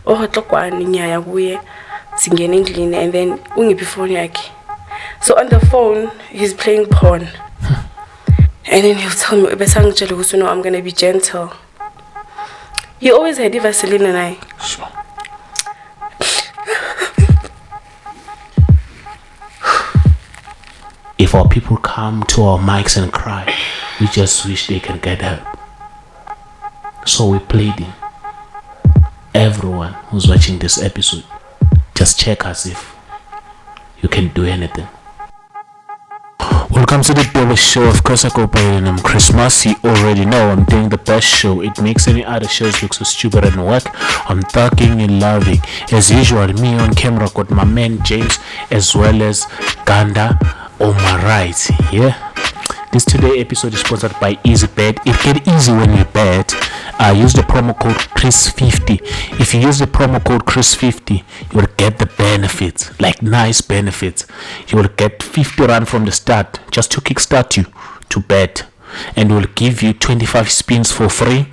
Oh, tokwani nyaya kuye singene endlini and then ungiphi phone yakhe. So on the phone he's playing porn. And then he'll tell me, no, I'm gonna be gentle. He always had Vaseline and I. Sure. If our people come to our mics and cry, we just wish they can get help. So we're pleading. Everyone who's watching this episode, just check us if you can do anything. Welcome to the Double Show. Of course, I go by the name Christmas. You already know I'm doing the best show. It makes any other shows look so stupid and whack. I'm talking and loving. As usual, me on camera got my man James as well as Ganda on my right. Yeah. This today episode is sponsored by EasyBet. It get easy when you bet. Use the promo code Chris50. If you use the promo code Chris50, you will get the benefits, like nice benefits. You will get 50 rand from the start, just to kickstart you to bet, and we'll give you 25 spins for free.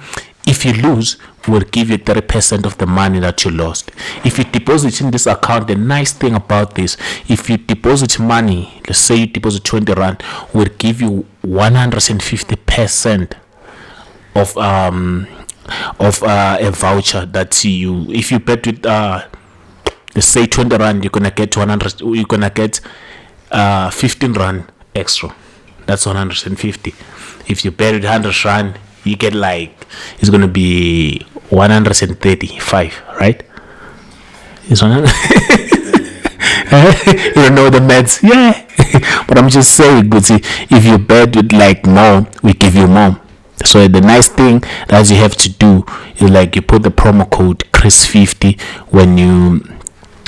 If you lose, we'll give you 30% of the money that you lost. If you deposit in this account, the nice thing about this, if you deposit money, let's say you deposit 20 rand, we'll give you 150% of a voucher that you, if you bet with let's say 20 rand, you're gonna get 100, you're gonna get 15 rand extra. That's 150. If you bet with 100 rand, you get like, it's gonna be 135, right? It's 100. You don't know the maths, yeah. But I'm just saying, but see, if you bet with like more, we give you more. So the nice thing that you have to do is like you put the promo code Chris50 when you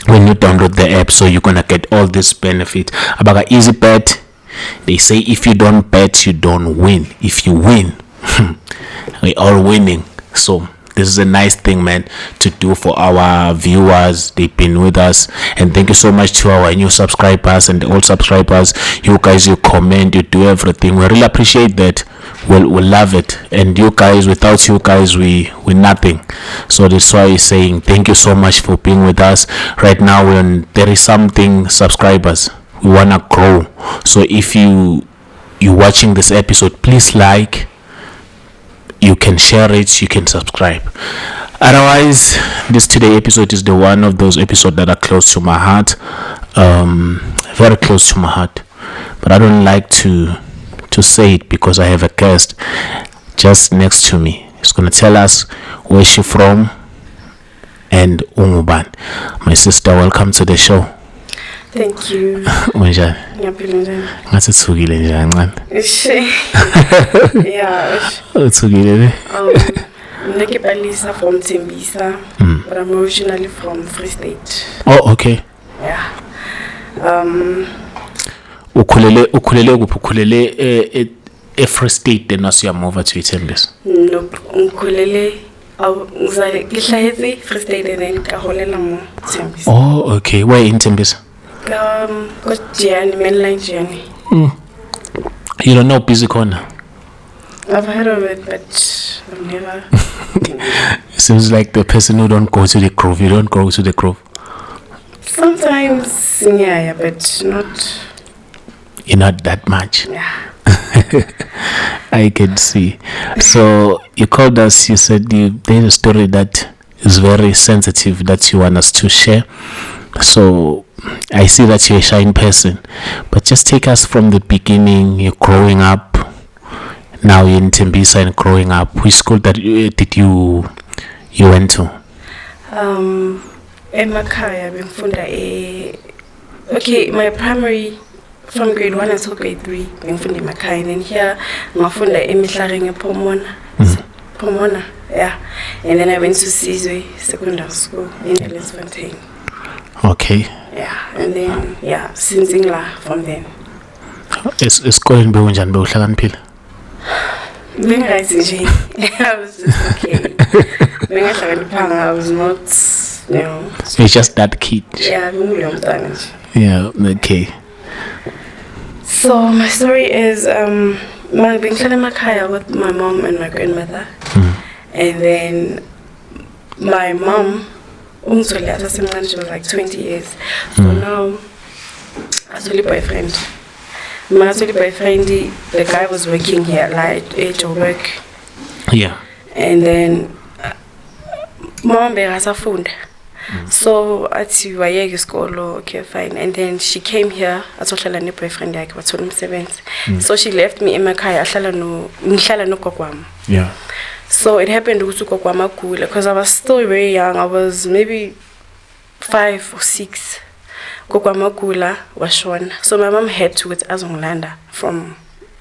download the app, so you're gonna get all this benefit. About EasyBet, they say if you don't bet, you don't win. If you win, we're all winning. So this is a nice thing, man, to do for our viewers. They've been with us, and thank you so much to our new subscribers and the old subscribers. You guys, you comment, you do everything. We really appreciate that. We'll love it. And you guys, without you guys, we're nothing. So that's why we're saying thank you so much for being with us. Right now we're on 30 something subscribers. We wanna grow. So if you're watching this episode, please like. You can share it, you can subscribe. Otherwise, this today episode is the one of those episodes that are close to my heart, very close to my heart. But I don't like to say it because I have a guest just next to me. He's gonna tell us where she's from and Unguban. My sister, welcome to the show. Thank you. Unjani? Ngiyaphila njani? Ngathi uthukile nje kancane. Yeah. Uthukile ne? Ngibalisa from Tembisa, but I'm originally from Free State. Oh, okay. Yeah. Ukhulele kuphi? Ukhulele Free State then asiyamova to Tembisa? No, ngikhulele ngizale ngihlahetse Free State and then kaholela mo Tembisa. Oh, okay. Where in Tembisa? Mainline journey. You don't know Busy Corner? I've heard of it, but I've never. Seems like the person who don't go to the Grove. You don't go to the Grove? Sometimes, yeah, but not. You're not that much. Yeah. I can see. So you called us. You said there's a story that is very sensitive that you want us to share. So I see that you're a shy person, but just take us from the beginning. You're growing up. Now you're in Tembisa and growing up. Which school did you went to? Emakhaya bengifunda okay, my primary from grade 1 until grade 3 bengifunda emakhaya, and then here ngafunda eMihlari ePomona. Pomona, yeah. And then I went to Sizwe Secondary School in Ellisfontein. Okay. Yeah, and then since Ingla from then. Esikoleni bewunjani bewuhlakaniphile? Bengathi nje. I was just okay. Bengahlakaniphanga, I was not, You're just that kid. Yeah, yeah, okay. So my story is my bengihlala emakhaya with my mom and my grandmother. And then my mom She was like 20 years. So now, as a boyfriend. My boyfriend, the guy was working here, like age of work. Yeah. And then, Mom has a phone. So at you school, okay, fine. And then she came here as a new boyfriend, like what so she left me in my car. Yeah. So it happened to because I was still very young. I was maybe 5 or 6. Kokwamagula was shown. So my mom had to with Azonglanda from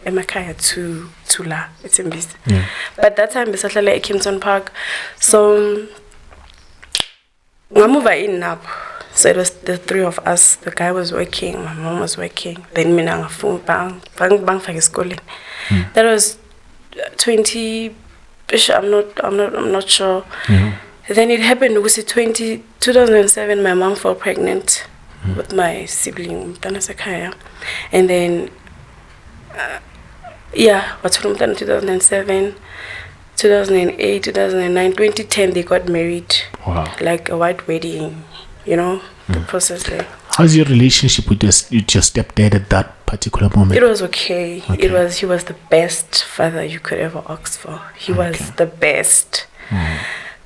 Emakaya to La. It's in Bis. Yeah. But that time besathlala eKempton Park. So ngamuva in Nap. So it was the 3 of us. The guy was working, my mom was working. Then mina ngafuna bang fake schooling. That was 20 I'm not sure. Yeah. Then it happened it was 2007 my mom fell pregnant with my sibling Mtana. And then what's from 2007, 2008, 2009, 2010 they got married. Wow. Like a white wedding, the process there. How's your relationship with your stepdad at that particular moment? It was okay. He was the best father you could ever ask for. He was the best.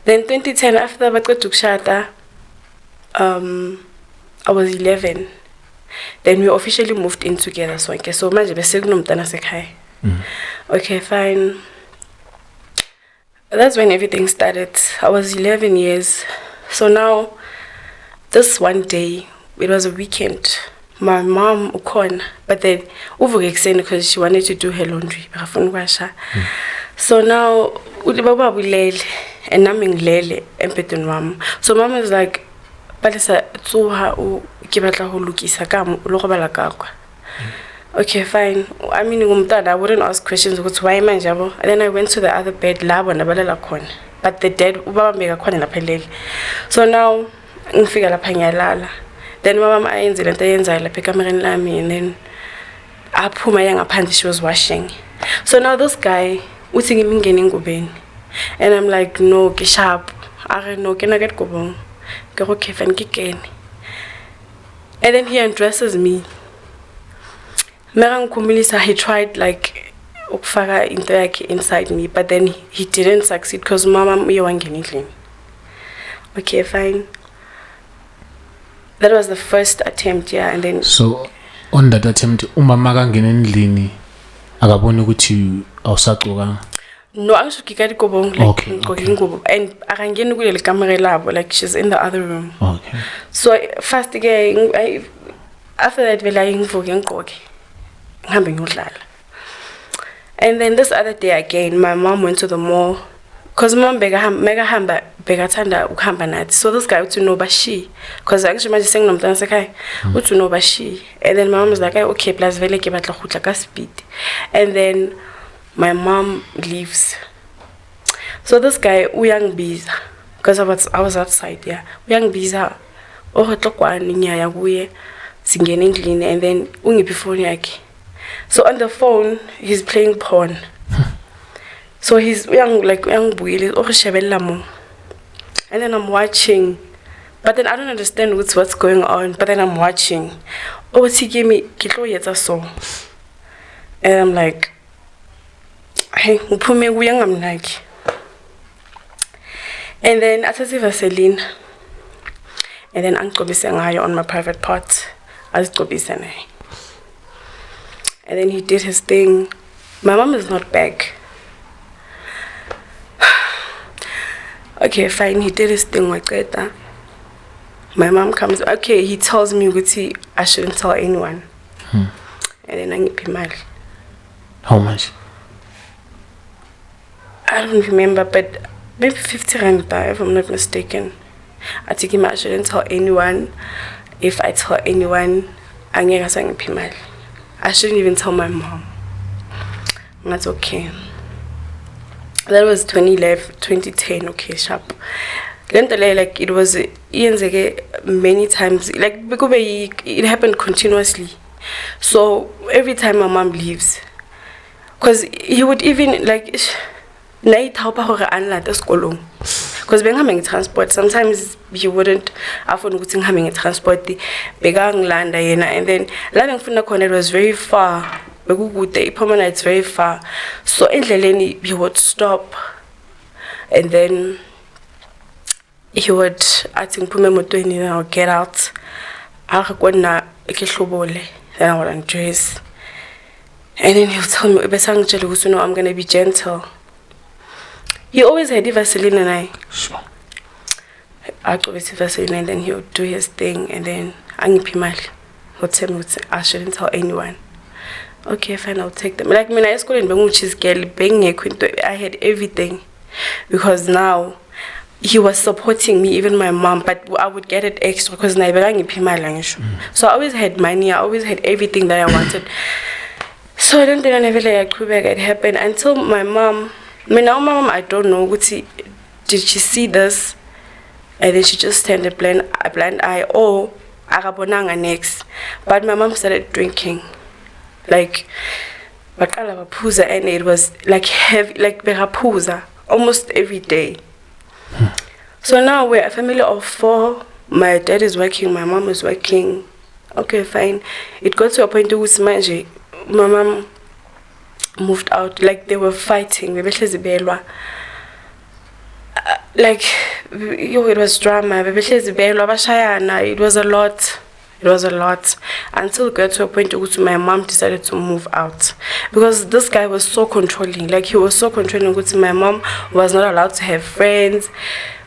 Then 2010 after Batko took Shata, I was 11. Then we officially moved in together. So okay, fine. That's when everything started. I was 11 years. So now, this one day, it was a weekend. My mom ukon, but then because she wanted to do her laundry. So now, ulibaba bulele, and naming lele, empetun mom. So mom was like, "Palisa tsuha u kibatla hulukisa kam ulokobala kakwa." Okay, fine. I mean, I wouldn't ask questions. Why manjabo? And then I went to the other bed, lab and the kon. But the dead ubaba mega kon na pelele. So now, ngifika lapha ngiyalala. Then mama ayenzile into yenzayila phe kamereni lami, and then aphuma yangaphandle she was washing. So now this guy uthi ngimingene engubeni. And I'm like, no, ke sharp. Are no, ke na get gobong. Ke go kefa ngikene. And then he undresses me. Merang kumilisa, he tried like ukfaka into yakhe inside me, but then he didn't succeed because mama uyawangeni. Okay, fine. That was the first attempt, and then so on that attempt umama kangena endlini akabona ukuthi awusaqoka. No, angishukika ikobong like ingubo and akangeni kuleli camera labo, like she's in the other room. Okay. So first again after that vela ngivuke ngqoke ngihambe ngiyodlala. And then this other day again my mom went to the mall because mom mega bekathanda ukuhamba nathi. So this guy uthi no bashi because actually manje senginomntana sekhaya uthi no bashi. And then my mom was like, okay, plus vele ke batla khutla ka speed. And then my mom leaves. So this guy uyangibiza because I was outside, uyangibiza ohotlokwane nyaya kuye singene endlini, and then ungiphi phone yakhe. So on the phone he's playing porn. So he's uyangibuyile oshebella mo. And then I'm watching, but then I don't understand what's going on, but then I'm watching. Oh, he gave me kitlo yetsa so. And I'm like, hey, uphume kuya ngamnaki. And then athathi Vaseline. And then angigcobise ngayo on my private part. Azigcobise naye. And then he did his thing. My mom is not back. Okay, fine, he did his thing like that. My mom comes, okay, he tells me I shouldn't tell anyone. And then I give him money. How much? I don't remember, but maybe 50 rand, if I'm not mistaken. I told him I shouldn't tell anyone. If I tell anyone, I shouldn't even tell my mom. That's okay. That was 2011, 2010, okay, sharp. Like it was many times, like because it happened continuously. So every time my mom leaves, because he would even like night help her anla the school. because bengihambe nge-transport sometimes you wouldn't afuna ukuthi ngihambe nge-transport bekangilanda yena and then la bengifuna khona it was very far bekukude iPhomona it's very far so endleleni he would stop and then he would athi ngiphume emotweni then I'll get out akakona ekehlobole then I would undress and then he'll tell me besangitshela ukuthi no I'm going to be gentle. He always had Vaseline and I. Sure. I go with Vaseline and then he would do his thing and then angipimali. He'll tell me I shouldn't tell anyone. Okay, fine, I'll take them. Like when I school in Benguchi's girl, I had everything because now he was supporting me, even my mom, but I would get it extra because so I always had money, I always had everything that I wanted. So I don't think I never like Quebec it happened until my mom. I mean, now my mom, I don't know. Did she see this? And then she just turned a blind eye. Oh, Arabonanga next. But my mom started drinking. Like, Bakalapuza, and it was like heavy, like Berapuza, almost every day. So now we're a family of 4. My dad is working, my mom is working. Okay, fine. It got to a point with my mom moved out, like they were fighting. Like, it was drama. It was a lot. It was a lot. Until it got to a point where my mom decided to move out. Because this guy was so controlling. Like, he was so controlling. My mom was not allowed to have friends.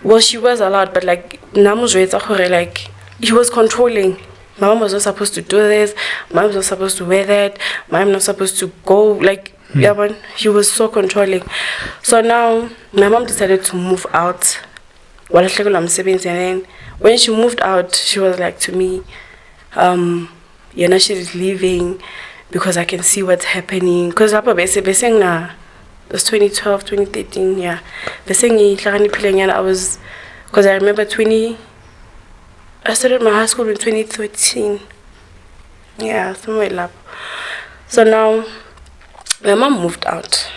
Well, she was allowed, but like, he was controlling. My mom was not supposed to do this. My mom was not supposed to wear that. My mom was not supposed to go. Like, yeah, but he was so controlling. So now, my mom decided to move out. And then, when she moved out, she was like to me, she's leaving because I can see what's happening. Because it was 2012, 2013, yeah. Because I remember I started my high school in 2013. Yeah, somewhere like. So now, my mom moved out.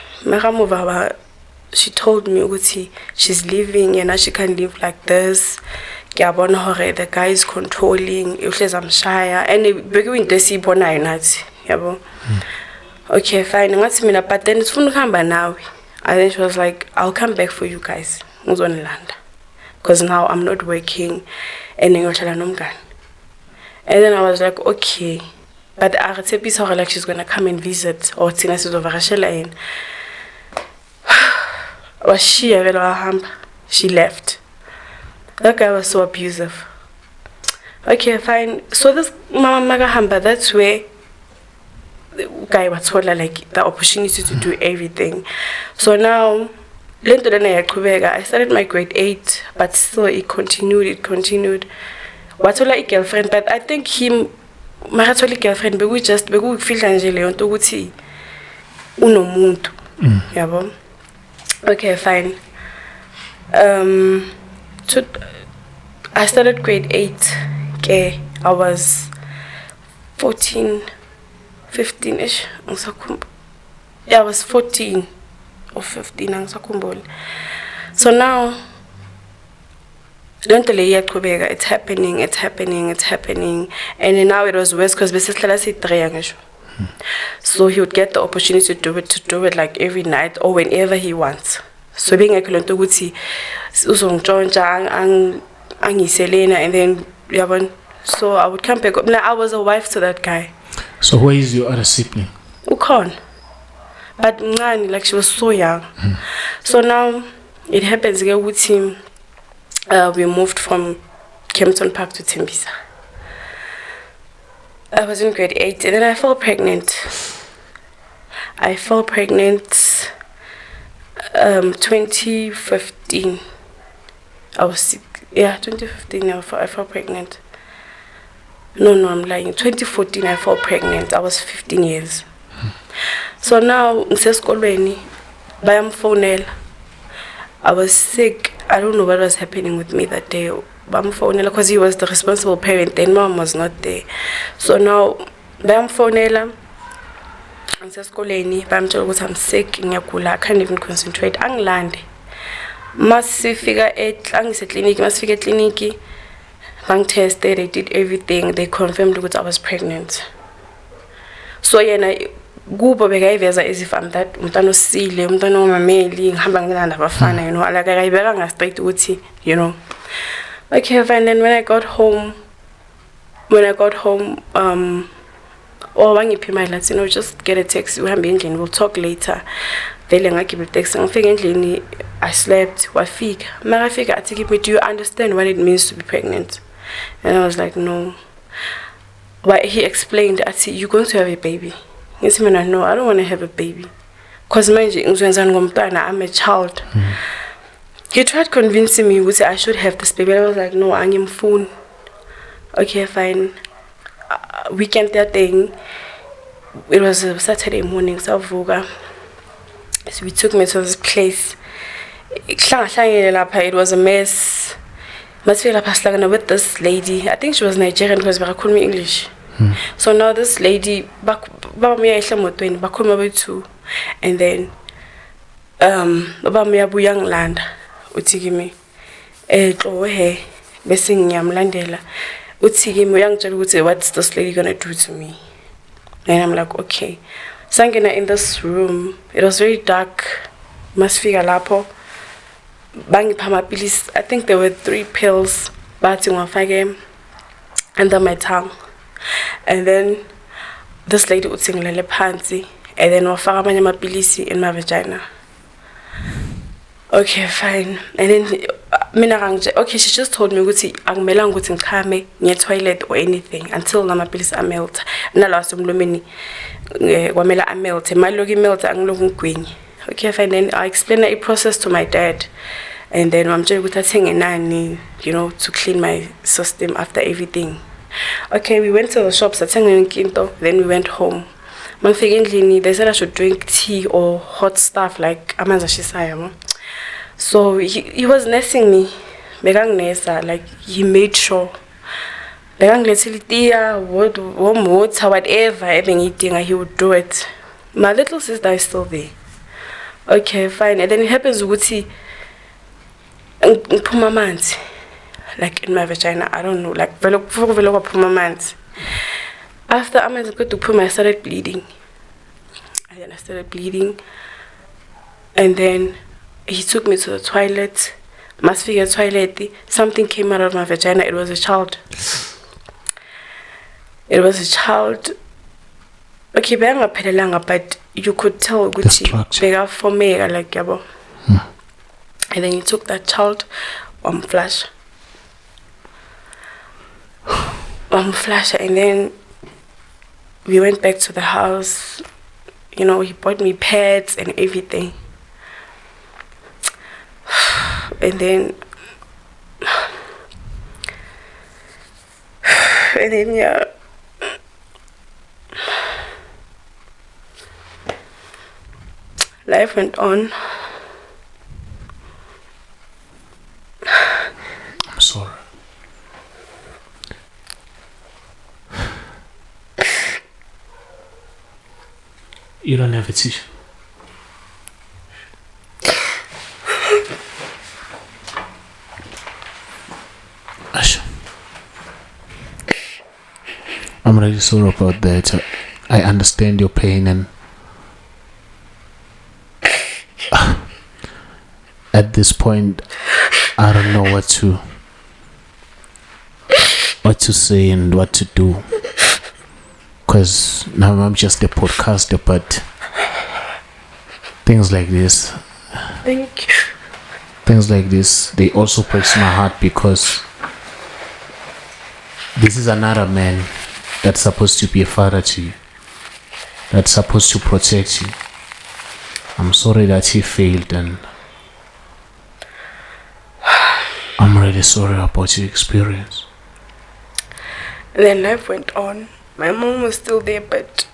She told me she's leaving and she can't live like this. The guy is controlling. And okay, fine. But then it's now. And then she was like, I'll come back for you guys. Because now I'm not working. And then I was like, okay. But I like she's gonna come and visit or Tina says over Rachel. Was she left. That guy was so abusive. Okay, fine. So this Mama Magahamba, that's where the guy was told like the opportunity to do everything. So now I started my grade 8, but still it continued. Watola a girlfriend, but I think him Maratoli girlfriend, but we feel Angela on to uno muntu. Yeah, okay, fine. I started grade 8. Okay, I was 14, 15ish. Yeah, I was 14 or 15. So now, it's happening. And then now it was worse because so he would get the opportunity to do it like every night or whenever he wants. So being a and then so I would come back. I was a wife to that guy. So where is your other sibling? Ukon. But like she was so young. So now it happens again with him. We moved from Kempton Park to Tembisa. I was in grade 8 and then I fell pregnant. 2015. I was sick. Yeah, 2015 I fell pregnant. No, I'm lying. 2014 I fell pregnant. I was 15 years. So now I was sick. I don't know what was happening with me that day. Because he was the responsible parent and mom was not there. So now I'm sick, I can't even concentrate. Masifika clinic, bank tested, they did everything, they confirmed that I was pregnant. So kubo bekayiveza as if I'm that umntana osile umntana omameli ngihamba ngilanda abafana like akayibeka nga straight ukuthi okay fine. Then when I got home wangiphi imali lathi just get a taxi uhambe endlini, we'll talk later. Vele ngagibela itaxi ngifika endlini, I slept. Wafika makafika athi kimi, do you understand what it means to be pregnant? And I was like, no. But he explained, athi, you're going to have a baby. No, I don't want to have a baby. Because I'm a child. He tried convincing me that I should have this baby. I was like, no, I'm phone. Okay, fine. Weekend that thing. It was a Saturday morning, so we took me to this place. It was a mess. With this lady. I think she was Nigerian because I couldn't English. So now this lady and then young land utigimi what's this lady gonna do to me? And I'm like, okay. Sangena in this room, it was very dark. Masfika lapo bangi pama pills. I think there were 3 pills under my tongue. And then this lady would sing lele pansi, and then wafaka manye mapilisi in my vagina. Okay, fine. And then okay, she just told me ukuthi angimela ukuthi ngikhame ngiye toilet or anything until namapilisi amelt. Nala somlomeni kwamela amelt. Maloki melt angiloku ngigwinye. Okay, fine. Then I explained the process to my dad. And then I'm just nani, to clean my system after everything. Okay, we went to the shops, then we went home. They said I should drink tea or hot stuff like amanza shisaya. So he was nursing me. Like he made sure. Warm water, whatever I've eating, he would do it. My little sister is still there. Okay, fine. And then it happens with like in my vagina, I don't know, like after I was going to put I started bleeding. And then I started bleeding. And then he took me to the toilet. Must figure toilet. Something came out of my vagina. It was a child. It was a child. Okay, but you could tell Gucci for me like yabo. And then he took that child flash. And then we went back to the house. He bought me pads and everything. And then yeah. Life went on. I'm sorry. You don't have a tissue. Asha, I'm really sorry about that. I understand your pain, and at this point I don't know what to say and what to do, because now I'm just a podcaster, but things like this, thank you. Things like this, they also breaks my heart, because this is another man that's supposed to be a father to you, that's supposed to protect you. I'm sorry that he failed, and I'm really sorry about your experience. Then life went on. My mom was still there, but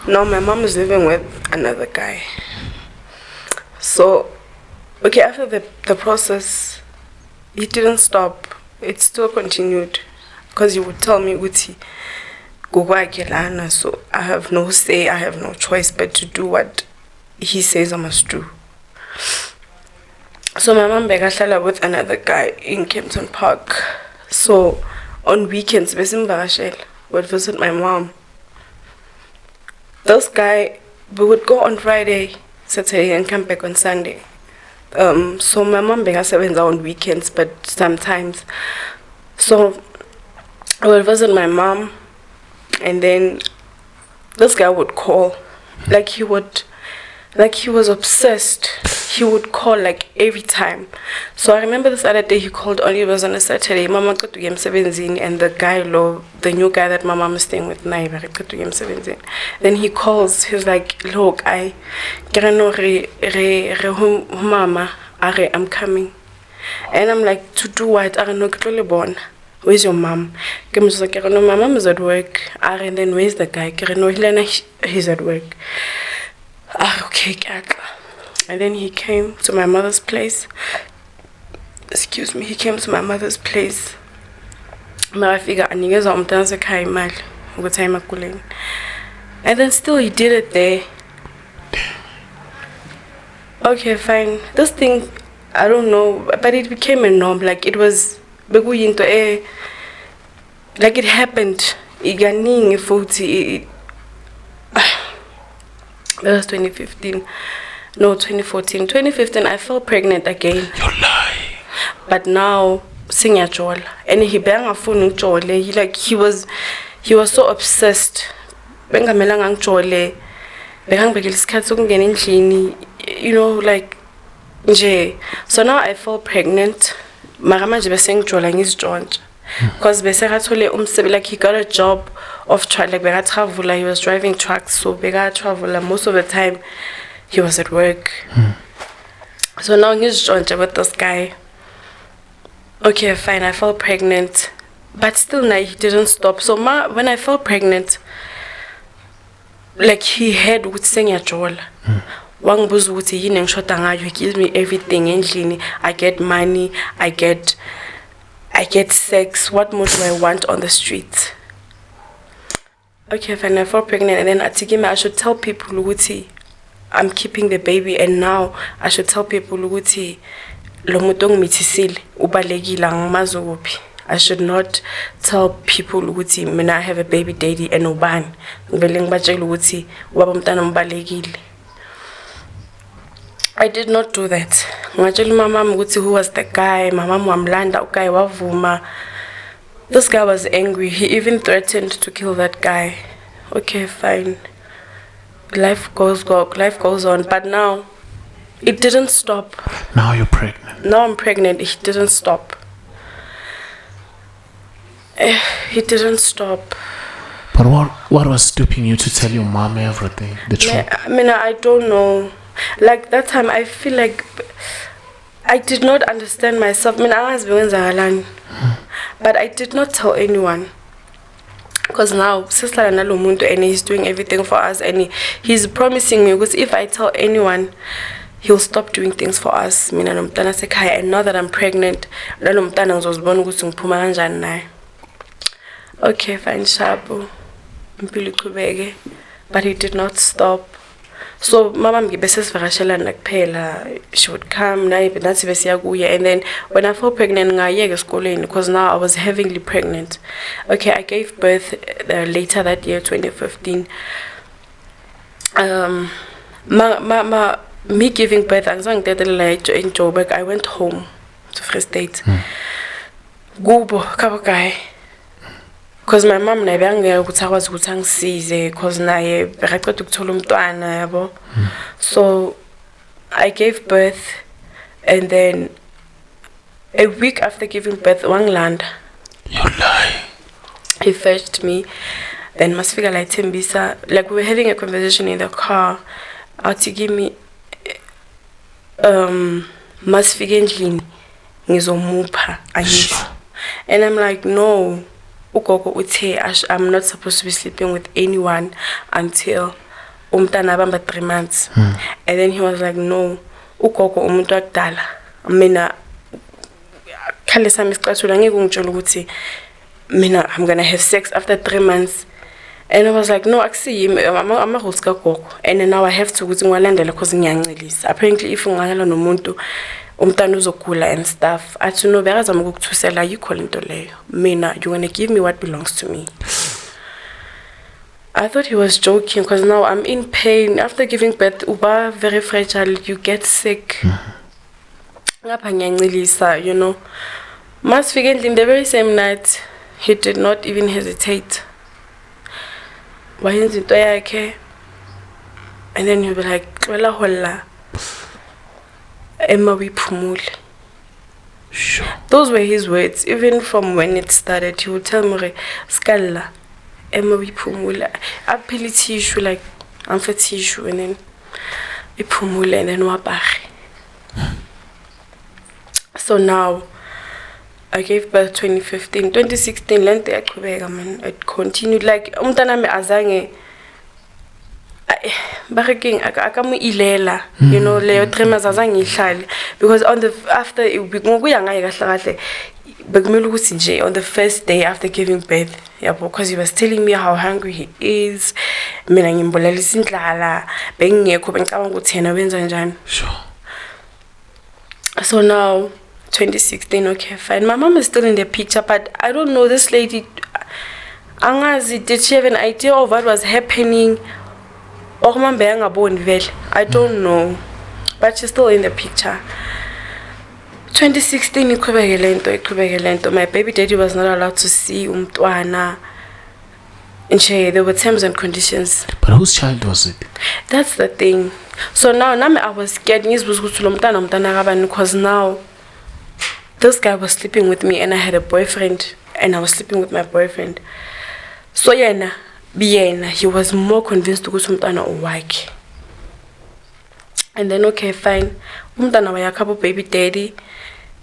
now my mom is living with another guy. So, okay, after the process, it didn't stop. It still continued, because he would tell me, Uti, so I have no say, I have no choice but to do what he says I must do. So my mom bekahlala with another guy in Kempton Park. So on weekends, besimvakashela would visit my mom. This guy, we would go on Friday, Saturday, and come back on Sunday. So my mom bekasebenza on weekends, but sometimes. So I would visit my mom, and then this guy would call, like he was obsessed. He would call like every time. So I remember this other day he called only, it was on a Saturday. Mama got to game 17, and the guy, the new guy that my mom is staying with now, got to game 17. Then he calls, he's like, look, I mama, I'm coming. And I'm like, to do what? I know, where's your mom? I'm just like, no, my mom is at work. And then where's the guy? He's at work. Okay, and then he came to my mother's place. Excuse me, he came to my mother's place. And then still he did it there. Okay, fine. This thing, I don't know, but it became a norm. Like it was, like it happened. That was 2015. No, 2014. 2015, I fell pregnant again. You lie. But now, sing a jol. And he bang a phone jol. He was so obsessed. Benga melang jole. Bengang begil skatsung genin, you know, like nje. So now I fell pregnant. Marama jibe sing jolang is George. Because like he got a job of travel, he was driving trucks, so travel most of the time he was at work. So now he's joined with this guy. Okay, fine, I fell pregnant, but still now he didn't stop. So when I fell pregnant, like he had with sing joel. Wang buzu wuti yineng shotanga, he gives me everything endlini. I get money, I get sex. What more do I want on the street? Okay, fine, I fall pregnant, and then I should tell people Luguti, I'm keeping the baby, and now I should tell people Luguti, Lomutong mitisili, ubalegi lang mazopi. I should not tell people Luguti, Mina I have a baby daddy and uban. Ngeling baje Luguti, wabamtana mbalegili. I did not do that. My mom, who was the guy, my mom wamlanda, okay, wavuma. This guy was angry. He even threatened to kill that guy. Okay, fine. Life goes on. But now, it didn't stop. Now you're pregnant. Now I'm pregnant. It didn't stop. It didn't stop. But what was stopping you to tell your mom everything? The truth? I mean, I don't know. Like that time, I feel like I did not understand myself. I mean, I was being Zahalan, but I did not tell anyone. Because now, Sister Nalomuntu, and he's doing everything for us, and he's promising me, because if I tell anyone, he'll stop doing things for us. And now that I'm pregnant, okay, fine, Shabu. But he did not stop. So mama mgibese sivakashela nakuphela, she would come naye nathi besiya kuye, and then when I fell pregnant ngayeke esikoleni because now I was heavily pregnant. Okay, I gave birth later that year, 2015. Me giving birth, in Joburg, I went home to Free State. Gubo kabakai. Because my mom never was because so I gave birth, and then a week after giving birth, one land. You lie. He fetched me. Then Masfika like Timbisa, like we were having a conversation in the car. To give me Masfigenjin Nizomupa and I'm like, no. I'm not supposed to be sleeping with anyone until umntana bamba 3 months. And then he was like, no, ugogo umuntu akudala. Mina khale sami sicatshula ngeke ungitshela ukuthi mina I'm going to have sex after 3 months. And I was like, no, I'm a host kagogo. And then now I have to ukuthi ngiwalandela because ngiyancelisa. Apparently if ungalala nomuntu umntana uzogula and stuff. Athi no bekazama ukukuthusela ayikho lento leyo. Mina, you're gonna give me what belongs to me. I thought he was joking because now I'm in pain. After giving birth, uba very fragile, you get sick. Ngapha ngiyancilisa, you know. Masifike endlini the very same night, he did not even hesitate. Wayenza into yakhe, and then he'll be like, "Xwela hola, Emma wiphumule." Sure. Those were his words. Even from when it started, he would tell me, "Skalla, Emma wiphumule." I peel tissue like I'm for tissue, and then wiphumule, and then wapare. So now, I gave birth 2015, 2016. Lente yakubeka man. It continued like umntana me azange. Bareking akamu ilela, you know, leyo tremors azange ihlale because on the after ngokuya ngaye kahle kahle bekumele ukuthi nje on the first day after giving birth, yabo, because he was telling me how hungry he is. Mina ngimbolalisa indlala, bengingekho bengicabanga ukuthi yena wenza njani. Sure. So now 2016, okay, fine. My mom is still in the picture, but I don't know this lady. Angazi, did she have an idea of what was happening? I don't know, but she's still in the picture. 2016, my baby daddy was not allowed to see umntwana. There were terms and conditions. But whose child was it? That's the thing. So now I was scared because now this guy was sleeping with me and I had a boyfriend and I was sleeping with my boyfriend. So he was more convinced to go to umntwana uwakhe. And then okay, fine. Umntwana wayakabo baby daddy.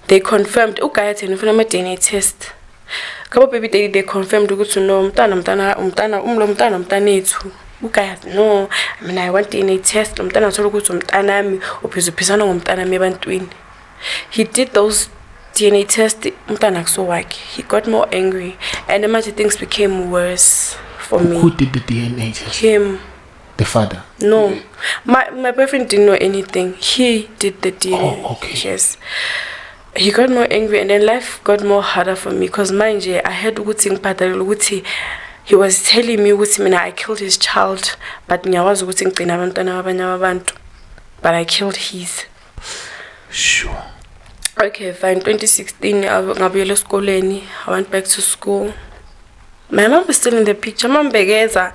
They confirmed ukaya thina ufuna ama DNA test. Kabo baby daddy they confirmed ukuthi no umntwana ethu. Ukaya no, I mean I want DNA test. Umntwana athola ukuthi umntana ami uphizuphisana ngomntana ami ebantwini. He did those DNA test umntana akusuwakhe. He got more angry and much things became worse. For me. Who did the DNA test? Him. The father? No. My boyfriend didn't know anything. He did the DNA. Oh, okay. Yes. He got more angry and then life got more harder for me because mind you, I had ukuthi he was telling me ukuthi I killed his child, but but I killed his. Sure. Okay, fine. 2016, I went back to school. My mom is still in the picture. Mom begeza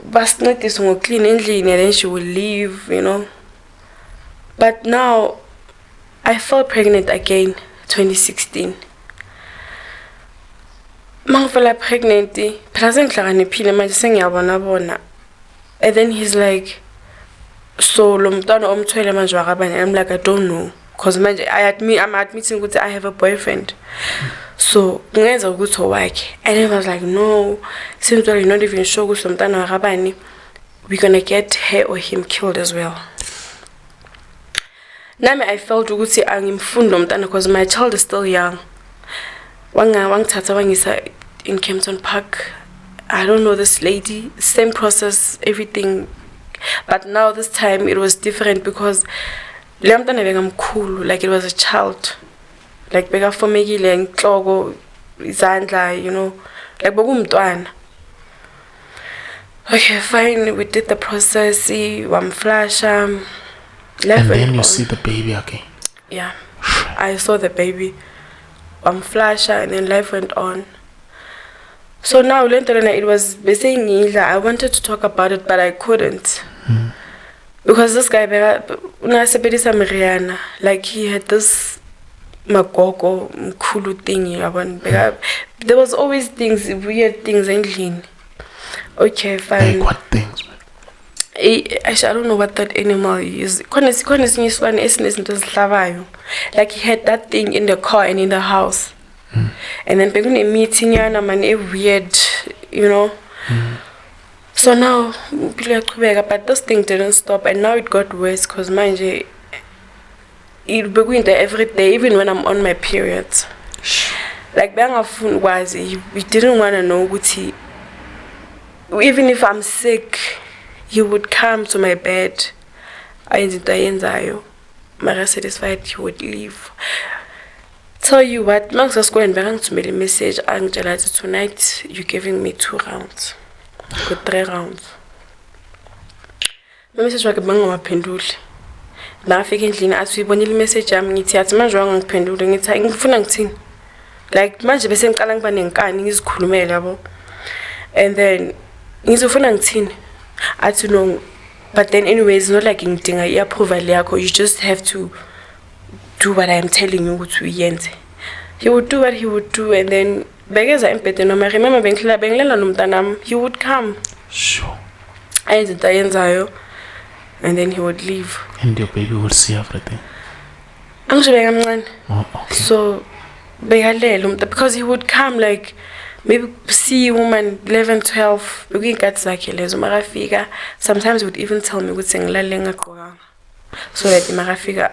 basnqidisa ngoclean endlini and then she will leave, you know. But now I fell pregnant again 2016. Mangifela pregnant, phela sengihlakaniphile manje sengiyabona. And then he's like, so lo mntwana omthwele manje wakabani? I'm like, I don't know. Because I'm admitting that I have a boyfriend. So, and I was like, no, since you're not even sure we're gonna get her or him killed as well. Now I felt because my child is still young. In Kempton Park, I don't know this lady, same process, everything. But now this time it was different because like it was a child. Like bega fomekile nhloko izandla, you know, like bokumntwana. Okay, fine, we did the process, wamflasha, left and then you see the baby again. Yeah, I saw the baby, wamflasha, and then life went on. So now it was basically I wanted to talk about it, but I couldn't. Because this guy like he had this Makoko mkhulu thing, there was always things, weird things endlini. Okay, fine. Like what things, man? Actually, I don't know what that animal is. Like he had that thing in the car and in the house. And then people meeting weird, you know. So now, but this thing didn't stop, and now it got worse because mind you, it began every day, even when I'm on my periods. Like we didn't want to know what he. Even if I'm sick, he would come to my bed. mara satisfied, he would leave. Tell you what, Max was going back to me a message, Angela, tonight you're giving me 2 rounds. Got 3 rounds. My message was ngaphenduli. La fike endlini athi uyibonile message yami ngithi athi manje wangiphendula ngithi ngifuna ngithini. Like manje bese ngiqala ngiba nenkani ngizikhulumela yabo. And then ngizofuna ngithini. Athi no, but then anyways not like ngidinga i-approval yakho, you just have to do what I am telling you ukuthi uyenze. He would do what he would do, and then begeza empete noma remember bengilela nomntanami, he would come. Sure. Ayenze into ayenzayo, and then he would leave. And your baby will see everything. Angisho kancane. Oh, okay. So bekalela because he would come like maybe see woman 11 12 bekuyinkathi zakhe lezo makafika. Sometimes he would even tell me ukuthi ngilale ngagqokanga, so that makafika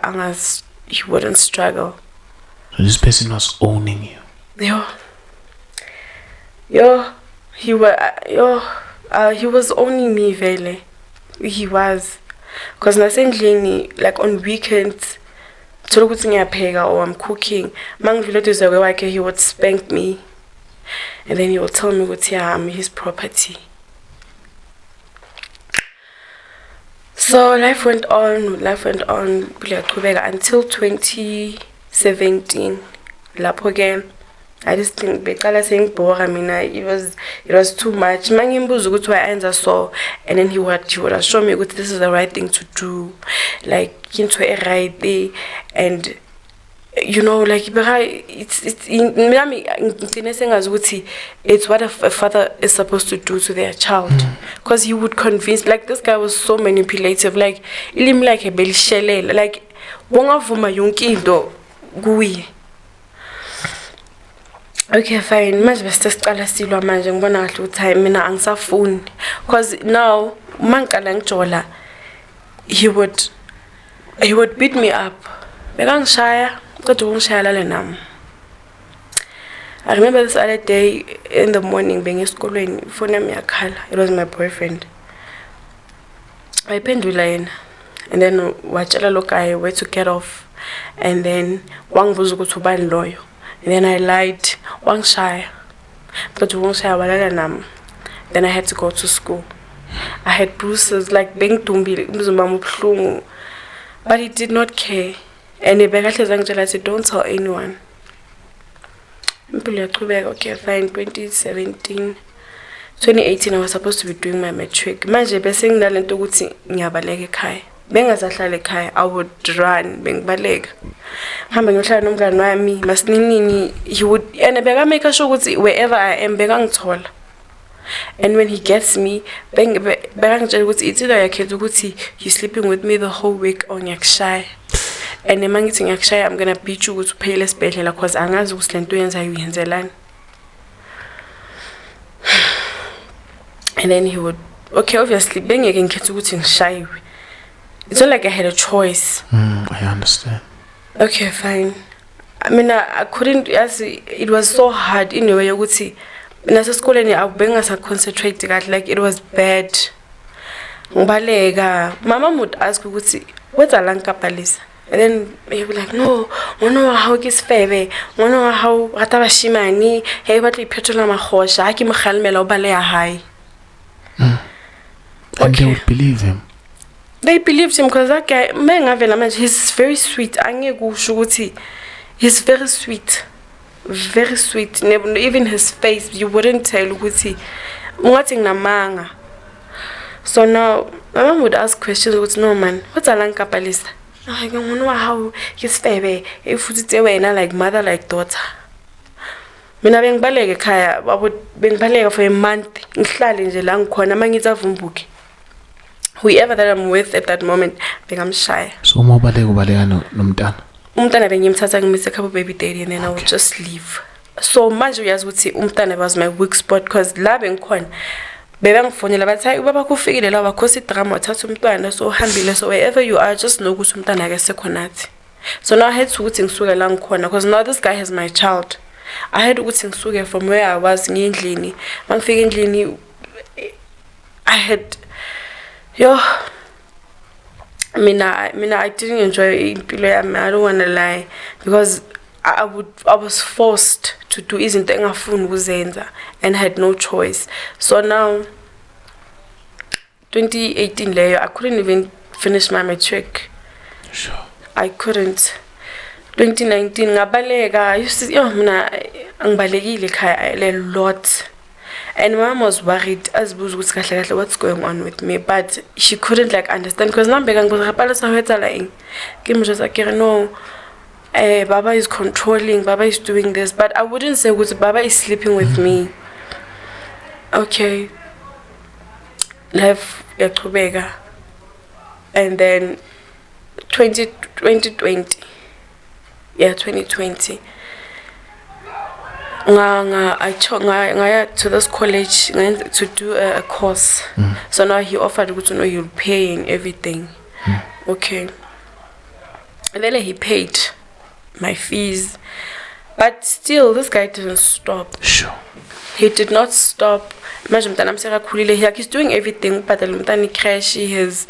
he wouldn't struggle. So this person was owning you. He was owning me vele. He was. Because nasendlini, like on weekends, thola ukuthi ngiyapheka or I'm cooking, mangidlula eduze kwakhe, he would spank me. And then he would tell me ukuthi I'm his property. So life went on until 2017. Lapho again, I just think becala saying bore mina, it was too much. Mangimbuza ukuthi wayenza so, and then he would show me ukuthi this is the right thing to do, like into a right day, and you know, like it's what a father is supposed to do to their child, because he would convince. Like this guy was so manipulative. Like ilim like a belishele. Like wongavuma yonkinto kuye. Okay, fine. Manje bese siqala silwa manje ngibona kahle ukuthi mina angisafuni, because now mangqala ngijola he would beat me up. Bekangishaya. I remember this other day in the morning being in school when phone me a call. It was my boyfriend. I pendula yena, and then wachela lokai where to get off, and then wang buzu to buy lawyer, and then I lied wang shy, but wang shy walala nam. Then I had to go to school. I had bruises like being tumbi mzumba mplungu, but he did not care. And the I said, don't tell anyone. Okay, fine. 2017, 2018, I was supposed to be doing my matric. Manje besing nalento ukuthi ngiyabaleka ekhaya. Bengasahlala ekhaya, I would run bengibaleka. Hamba ngiyohlala nomngane wami, masinini, he would, and beka make sure ukuthi wherever I am bekangithola. And when he gets me, bekangitshela ukuthi it's either yakhetha ukuthi he's sleeping with me the whole week or ngiyakushaya. And the man getting actually, I'm gonna beat you to pay less better because angazi ukuthi lento yenzayo uyenzelani. And then he would, okay, obviously bengeke ngikhethe ukuthi ngishayiwe. It's not like I had a choice. I understand. Okay, fine. I mean, I couldn't, as it was so hard in a way ukuthi nase esikoleni awubengasa concentrate kahle, like it was bad. Ngibaleka, mama would ask ukuthi wetsa la nkapalisa. And then he would be like, no, how gets febe, how rataba shimani, hey, what we petrola mahosha, I can mchalmela balea high. And they would believe him. They believed him because that guy, he's very sweet. He's very sweet. Very sweet. Even his face, you wouldn't tell namanga. So now, my mom would ask questions with no man, what's a lankapalista? I don't know how he's baby. If it's like mother, like daughter. Mina bengibaleka ekhaya, I would bengibaleka for a month. Ngihlale nje la ngikhona mangitha vumbuki. Whoever that I'm with at that moment, I'm shy. So ubaleka nomntana. Umntana bengimthatha ngimise ekhaya baby daddy, and then I would just leave. So manje uyazi ukuthi umntana was my weak spot because la bengikhona bebangifonela bathi hayi ubaba kufikile la wakhosi drama wathatha umntwana so uhambile, so wherever you are just know ukuthi umntana ake sekhonathi. So now I had to ukuthi ngisuke la ngikhona because now this guy has my child. I had ukuthi ngisuke from where I was ngendlini. Mangifika endlini I had I didn't enjoy impilo yami. I don't want to lie, because I was forced to do izinto engafuni ukuzenza and had no choice. So now 2018 leyo, I couldn't even finish my matric. Sure. I couldn't. 2019 ngabaleka. Mina angibalekile ekhaya a lot. And my mom was worried as what's going on with me, but she couldn't understand, because no, Baba is controlling, Baba is doing this, but I wouldn't say Baba is sleeping with me. Okay. Life yaqhubeka. And then 2020. Yeah, 2020. I to this college to do a course. So now he offered to know you're paying everything. Okay. And then he paid my fees. But still, this guy didn't stop. Sure. He did not stop. Imagine he's doing everything, but he is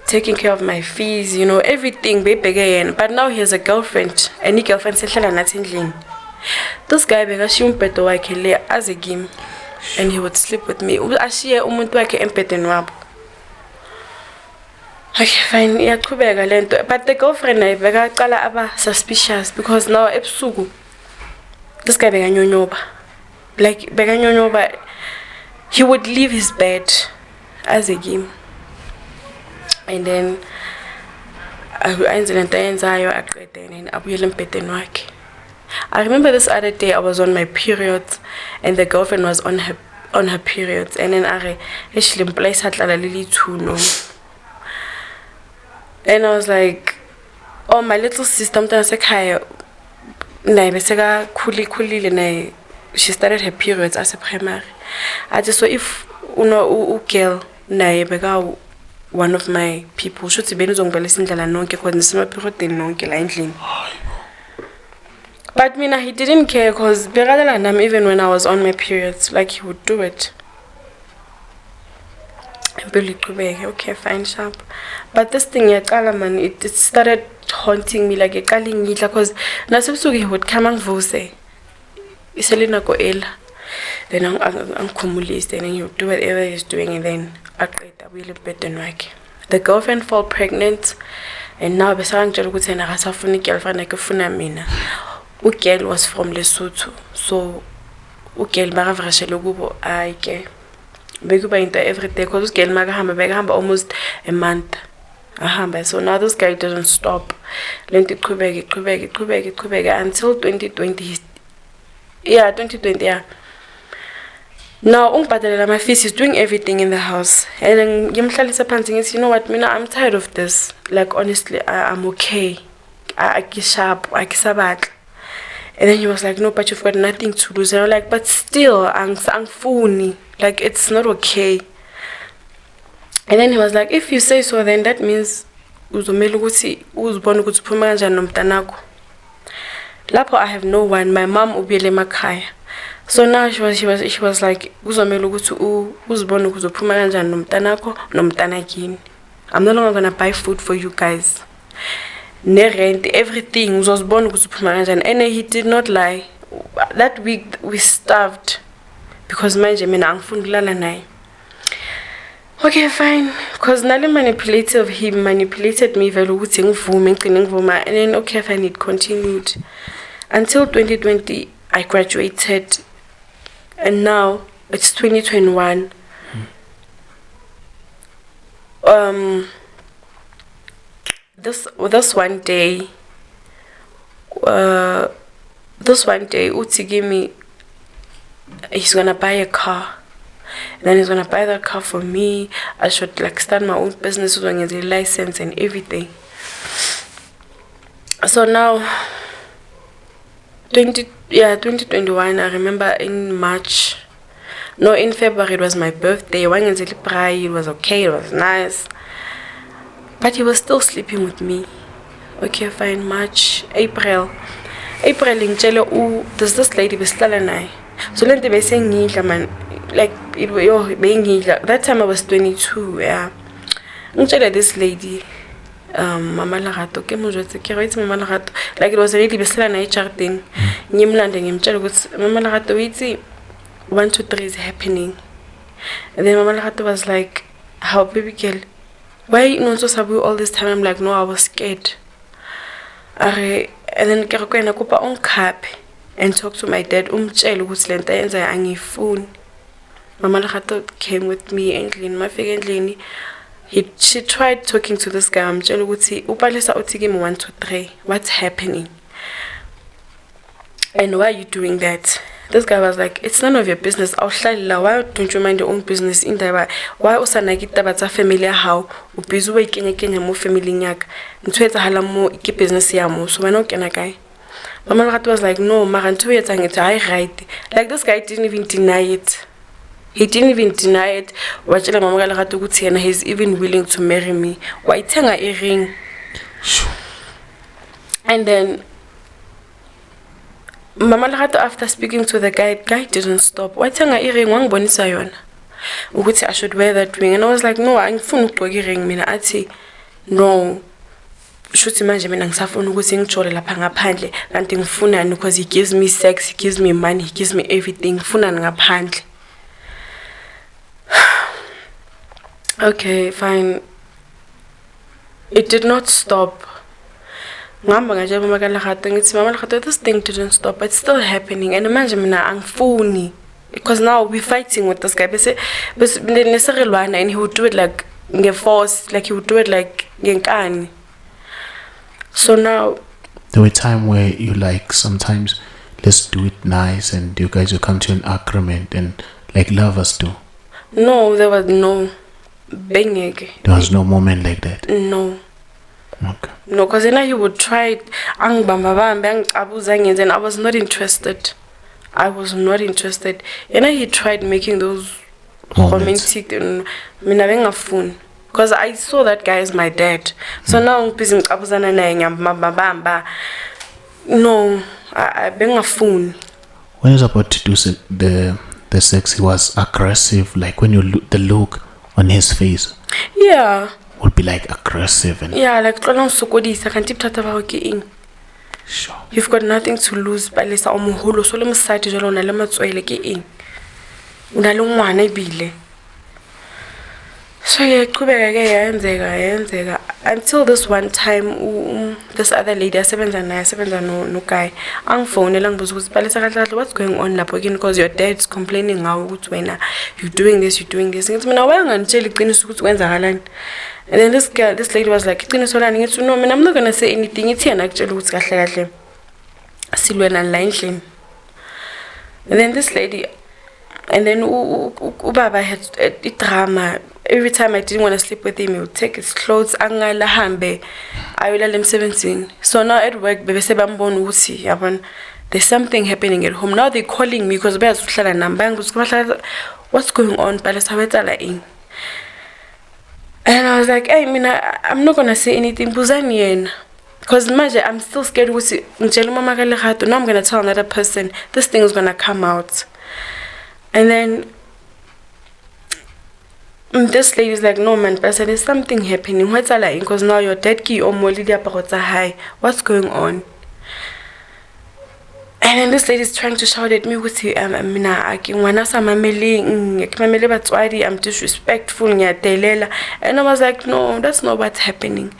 taking care of my fees, everything, baby. But now he has a girlfriend, and his girlfriend said, this guy as a game, and he would sleep with me. Okay, fine. But the girlfriend I suspicious, because now this guy he would leave his bed as a game, and then I remember this other day I was on my period, and the girlfriend was on her periods, and then I and I was like, oh, my little sister, she started her periods as a primary. I just saw if girl one of my people should be but he didn't care, because even when I was on my periods, he would do it. Okay, fine, sharp. But this thing, it started haunting me, because he would come and voice. Then I'm communist, and then he would do whatever he's doing, and then the girlfriend fall pregnant, and now girl was from Lesotho, so girl every day, because girl almost a month. So now this guy didn't stop. Until 2020. 2020, yeah. Now, my face is doing everything in the house. And then, you know what, I'm tired of this. Honestly, I'm okay. I sharp, I sabat. And then he was like, no, but you've got nothing to lose. And I'm like, but still, I'm phony. It's not okay. And then he was like, if you say so, then that means Lapo, I have no one. My mom ubiyele makhaya. So now she was like, I'm no longer gonna buy food for you guys. Ne rent, everything was born, and he did not lie. That week we starved because okay, fine. Because Nali manipulated me and then okay, fine, it continued. Until 2020 I graduated, and now it's 2021. This one day Uti gave me, he's gonna buy a car. And then he's gonna buy that car for me. I should start my own business with a license and everything. So now 2021, I remember in February it was my birthday. It was okay, it was nice. But he was still sleeping with me. Okay, fine. March, April, there's this lady so let me saying man, that time I was 22. Yeah, this lady, Mama Larato ke mo jwetse ke re Mama Larato, like it was already besela na echarting ngimlande ngimtshela ukuthi Mama Larato itsi 1 2 3 is happening. And then Mama Larato was like, how baby girl, why you not so sabu all this time? I'm like, no, I was scared. And then ke re kwena kopa onkhaphe and talk to my dad umtshela ukuthi lento yenza angifuni. Mama Larato came with me endlini mafika endlini. She tried talking to this guy. I'm telling you, upalisa utigim 1 2 3. What's happening? And why are you doing that? This guy was like, it's none of your business. Why don't you mind your own business? Why usanagita bata family how upizuwe Kenya mo family nyak. Ntweta hala mo iki business ya mo. So wano kena guy. Mama Larato was like, no, marantu yetang it's right. Like this guy didn't even deny it. He didn't even deny it. Wachela Mama Larato ukuthi he's even willing to marry me. Waithenga ring. And then Mama Larato, after speaking to the guy didn't stop. Waithenga ring wangibonisa yona. Ukuthi I should wear that ring. And I was like, no, angifuni ukugqoka ring mina. Athi no. Shuthi manje mina ngisafuna ukuthi ngijole lapha ngaphandle kanti ngifunani because he gives me sex, he gives me money, he gives me everything. Ngifunani ngaphandle. Okay, fine. It did not stop. Mama Larato, this thing didn't stop. It's still happening. And imagine mina angifuni. Because now we're fighting with this guy. And he would do it like force, like he would do it like ngenkani. So now there were times where you like sometimes let's do it nice and you guys will come to an agreement and like lovers do. No, there was no banging. There was no moment like that. No. Okay. No, because then he would try and I was not interested. I was not interested. And he tried making those romantic and because I saw that guy as my dad. So now no, I been a phone. When he was about to do the sex, he was aggressive. Like when you look the look on his face. Yeah. Would be like aggressive and yeah, like sure. You've got nothing to lose. But let's umuholo so lemo side jalo na le matswele ke eng. Una le ngwana ibile. So yeah, yenzeka until this one time this other lady asebenza no guy angifonela ngibuza ukuthi balisa kahle what's going on lapho again because your dad's complaining ngawo ukuthi wena you doing this ngithi mina wayangantshela iqiniso ukuthi kwenzakalani. And then this lady was like iqiniso lani ngithi no mina I'm not going to say anything ithi yena akutshela ukuthi kahle silwena la endlini. And then this lady and then ubaba had a drama. Every time I didn't want to sleep with him, he would take his clothes, angala hambe, I will let him 17. So now at work, there's something happening at home. Now they're calling me because what's going on? And I was like, hey, I'm not gonna say anything. Because I'm still scared. Now I'm gonna tell another person this thing is gonna come out. And then this lady's like, no man, but there's something happening. What's like? Because now your dad ki high. What's going on? And then this lady's trying to shout at me with I'm disrespectful. And I was like, no, that's not what's happening.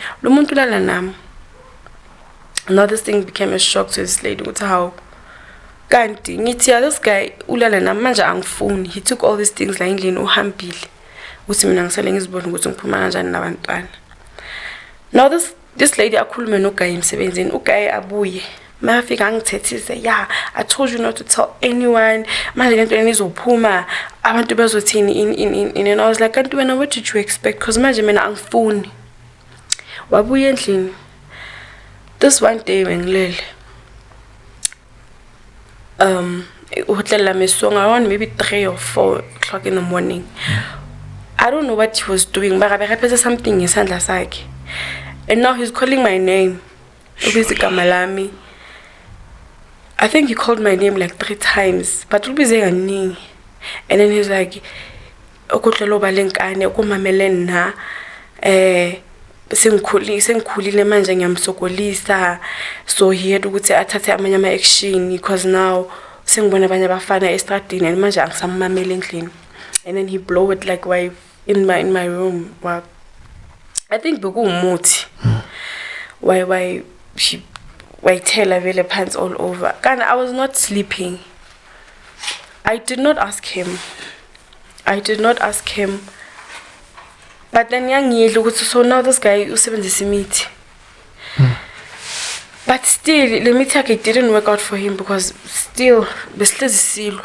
Now this thing became a shock to this lady. What's how? This guy, he took all these things like now this lady akhulume no guy emsebenzini uguy abuye mafika angithethise yeah I told you not to tell anyone manje lento enizophuma abantu bezothini in and I was like kanti wena what did you expect because manje mina angifuni wabuye endlini this one day ngilele hotel la mesong around maybe 3 or 4 o'clock in the morning. I don't know what he was doing, but I read something in Sandla Saki. And now he's calling my name. I think he called my name like 3 times. But and then he's like, sengikhulile manje ngiyamsokolisa, so he had ukuthi athathe amanye ama-action because now sengibona abanye abafana estradini and manje angisammameli endlini. And then he blow it like why in my room. Well, I think bekuwumuthi. Why tell vele pants all over. Kana I was not sleeping. I did not ask him. But then so now this guy usebenzisa imithi. But still, the meeting it didn't work out for him because still besihlezi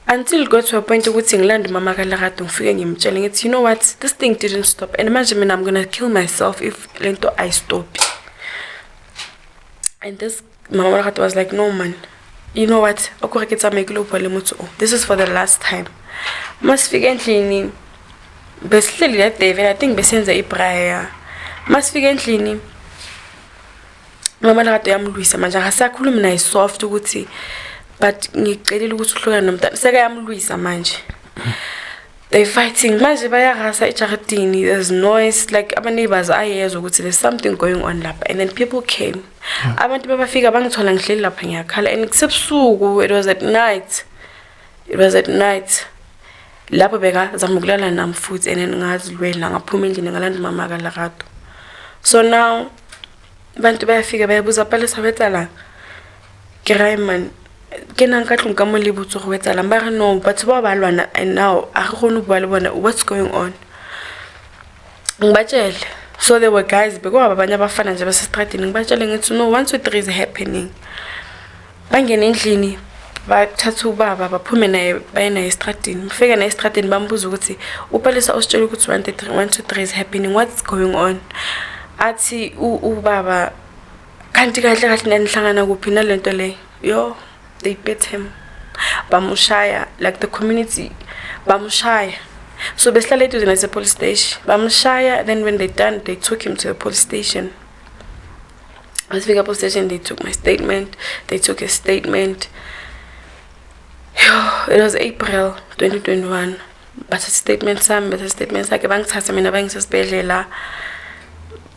until it got to a point where ngilanda mama kalarato ngifike ngimtshela ngithi you know what, this thing didn't stop and imagine me I'm gonna kill myself if lento I stop. And this mama kalarato was like, no man, you know what, this is for the last time. Masifike endlini besihleli that day I think besenza iprayer. Masifike endlini mama kalarato yamlwisa manje akasakhulumi naye soft ukuthi but ngicelile ukuthi uhlukane nomntana sekayamlwisa manje. They fighting manje bayarasa ejaradini, there's noise like our neighbors ayezwa ukuthi there's something going on lapha. And then people came, abantu babafika bangithola ngihleli lapha ngiyakhala and kusebusuku, it was at night lapho bekazama ukulala nami futhi and then ngazilwela ngaphuma endlini ngalanda mama kalarato. So now abantu bayafika bayabuza palesa wetala man kena nkatlong ka mo le botso go wetala mbare no batho ba ba lwana and now a go no bua le bona what's going on ngibatshele. So there were guys because abanye abafana nje basestradini ngibatshele ngithi no 1 2 3 is happening. Bangena endlini bathatha ubaba baphume naye bayena estradini mfika na estradini bambuza ukuthi upalisa usitshela ukuthi 1 2 3 is happening, what's going on. Athi ubaba kanti kahle nanihlangana kuphi nalento le yo. They beat him. Bamushaya, like the community. Bamushaya. So basically it was in a police station. Bamushaya, then when they done, they took him to the police station. I was at the police station, they took my statement. They took his statement. It was April 2021. But a statement like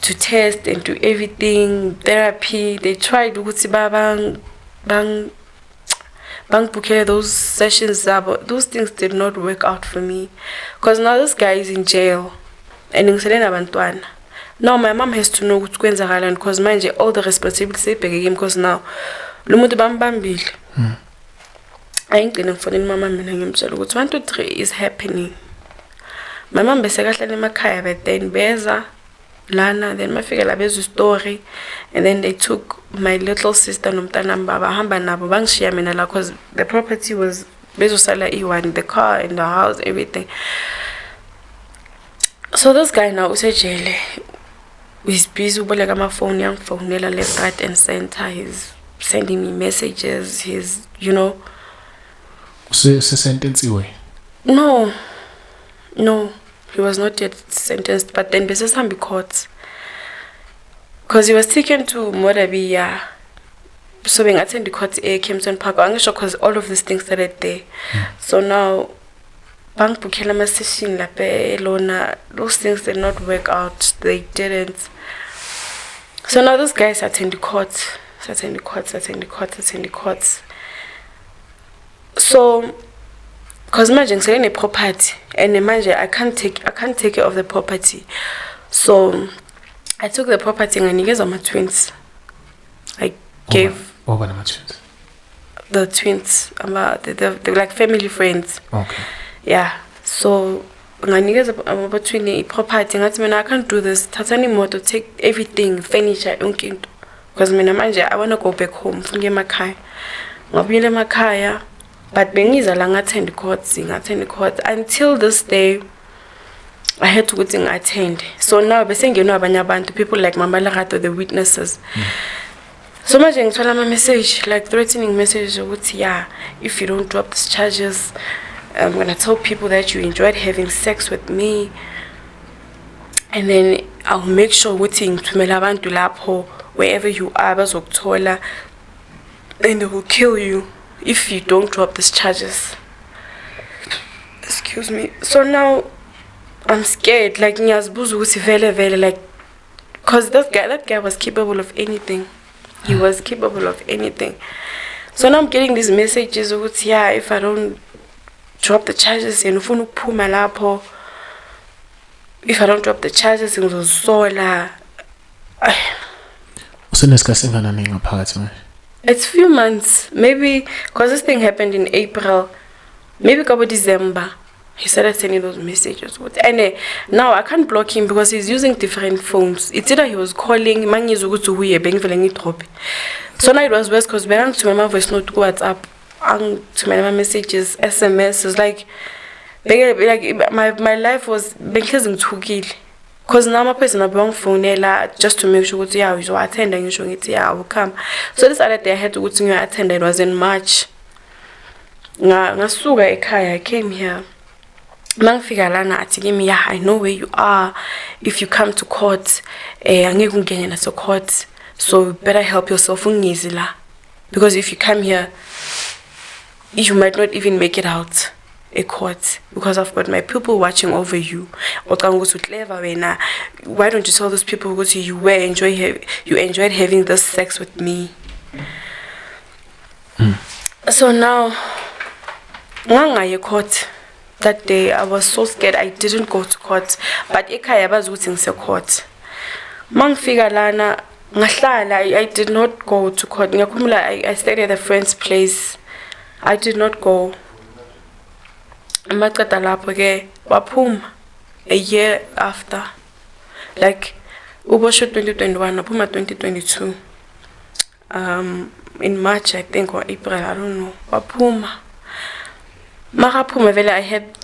to test and do everything, therapy. They tried to Bank bouquet, those sessions, but those things did not work out for me. Because now this guy is in jail. And now my mom has to know what's going on because mind all the responsibility because now I ain't gonna for my mom and 1 2 3 is happening. My mom besekahlala emakhaya but then beza Lana, then my figure la bezu story, and then they took my little sister nomntana baba hamba nabo bangishiya mina la because the property was bezu sala iwan, the car and the house, everything. So this guy now usejele, he's busy uboleka ama phone yang phonela left right and center, he's sending me messages, he's sentence iwe? No, he was not yet sentenced, but then there's some courts. Because he was taken to Morabiya. So when I attended the court at Kempton Park, I'm not sure because all of these things started there. So now, Bank Bukela session lape Lona, those things did not work out. They didn't. So now those guys attend the courts. So because imagine selling a property and imagine I can't take care of the property. So I took the property and I gave them my twins. I gave the twins, they're like family friends. Okay. Yeah. So about 20 property and I can't do this. That's anymore to take everything, furniture, because I wanna go back home from my car. But bengiza la ngattend courts until this day I had to go to attend. So now abanye abantu, people like Mama Larato, the witnesses. So much ngithola ama message like threatening message ukuthi if you don't drop these charges I'm going to tell people that you enjoyed having sex with me, and then I'll make sure ukuthi ngithumela abantu lapho wherever you are bazokuthola, and they will kill you if you don't drop these charges. Excuse me. So now I'm scared. Like ngiyazibuza ukuthi vele like, cause that guy was capable of anything. He was capable of anything. So now I'm getting these messages ukuthi yeah, if I don't drop the charges and ufuna ukuphuma lapho, if I don't drop the charges ngizosola. It's few months, maybe, because this thing happened in April, maybe couple December. He started sending those messages. And now I can't block him because he's using different phones. It's either he was calling, so now it was worse because when I'm to my voice note, WhatsApp, to my messages, SMS, it's like my life was because now my person a wrong phone just to make sure yeah, you should attend and you should yeah, I will come. So this other day I had to go to attend. It was in March. I came here. Yeah, I know where you are. If you come to court, court, so you better help yourself. Because if you come here, you might not even make it out a court because I've got my people watching over you. Why don't you tell those people you enjoyed having this sex with me? So now, court. That day I was so scared I didn't go to court, but ekhaya bazuthi court. Mangifika lana ngahlala, I did not go to court. I stayed at a friend's place. I did not go. Maqeda lapho ke waphuma a year after. Like ubosho 2021 waphuma 2022. In March I think or April, I don't know. Waphuma. I had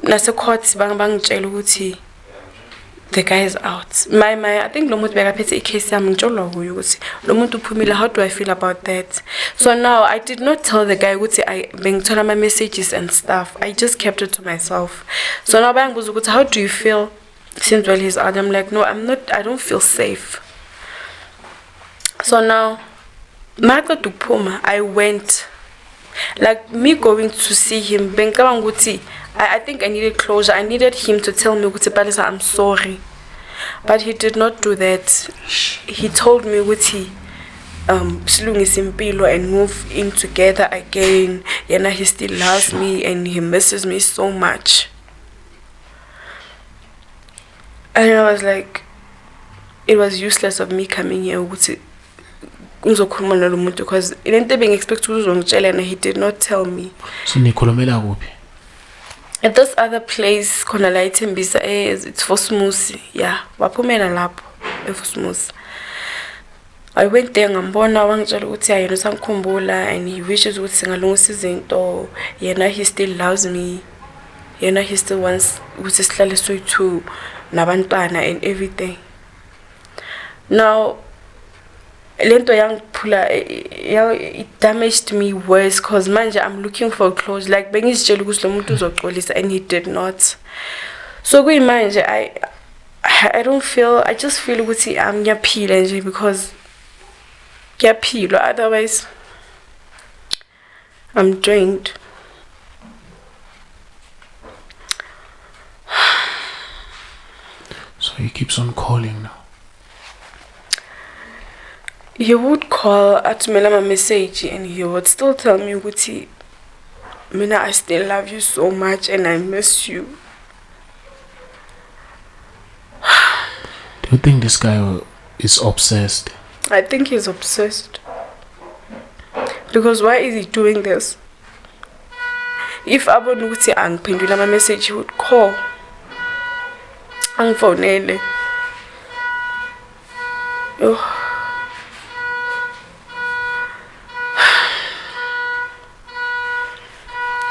nase court bangitshela ukuthi the guy is out. I think lo muntu bekaphethe icase yami ngitsholwa kuyo ukuthi lo muntu uphumile. How do I feel about that? So now I did not tell the guy ukuthi I bengithola my messages and stuff. I just kept it to myself. So now bayangibuza ukuthi how do you feel since well he's out? I'm like no, I don't feel safe. So now I went. Like me going to see him, I think I needed closure. I needed him to tell me, I'm sorry. But he did not do that. He told me, and move in together again. He still loves me and he misses me so much. And I was like, it was useless of me coming here. Because I didn't expect to and he did not tell me. So nikolomela kuphi? At this other place, it's for smooth. Yeah, waphumela lapho for smooth. I went there ngambona wangitshela ukuthi yena usangikhumbula and he wishes ukuthi singalungisa izinto. Yena he still loves me. Yena he still wants ukuthi sihlale soyi-two nabantwana and everything. Now lento yangiphula it damaged me worse because manje I'm looking for clothes. Like bengizitshela ukuthi lo muntu uzoxolisa and he did not. So kuyimanje I don't feel, I just feel ukuthi ngiyaphila nje because ngiyaphila, otherwise I'm drained. So he keeps on calling now. He would call, athumela my message, and he would still tell me, ukuthi, Mina, I still love you so much and I miss you. Do you think this guy is obsessed? I think he's obsessed. Because why is he doing this? If abona ukuthi angiphendula my message, he would call. Angifonele. Oh.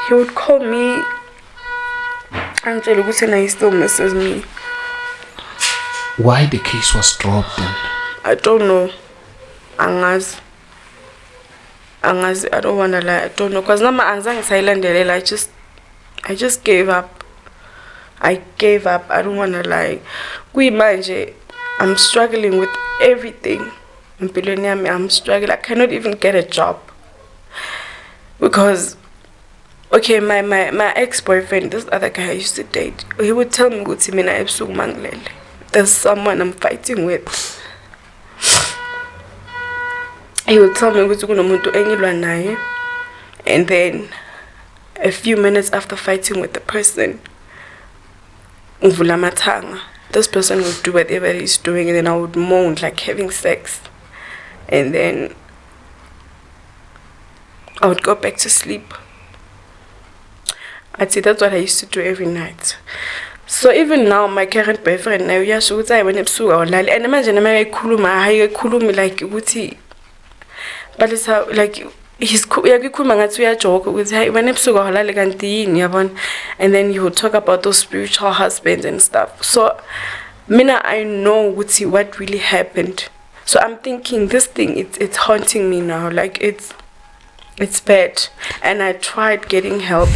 He would call me and tell me he still misses me. Why the case was dropped then? I don't know. Angazi, I don't wanna lie. I don't know. Because now my anxiety I just gave up. I gave up. I don't wanna lie. I'm struggling with everything. I'm struggling. I cannot even get a job. Because Okay, my ex-boyfriend, this other guy I used to date, he would tell me ukuthi mina ebusuku mangilele, there's someone I'm fighting with. He would tell me ukuthi kunomuntu engilwa naye, and then a few minutes after fighting with the person, ngivula amathanga, this person would do whatever he's doing, and then I would moan like having sex, and then I would go back to sleep. I'd say that's what I used to do every night. So even now, my current boyfriend now, yeah, so I went ebusuku awulali, and imagine I'm hayikhulumi like ukuthi, but it's how like he's uyakhuluma ngathi uyajoke ukuthi hayi wena ebusuku awulali kanti yini yabona, and then you would talk about those spiritual husbands and stuff. So mina I know ukuthi what really happened. So I'm thinking this thing it's haunting me now, like it's bad, and I tried getting help.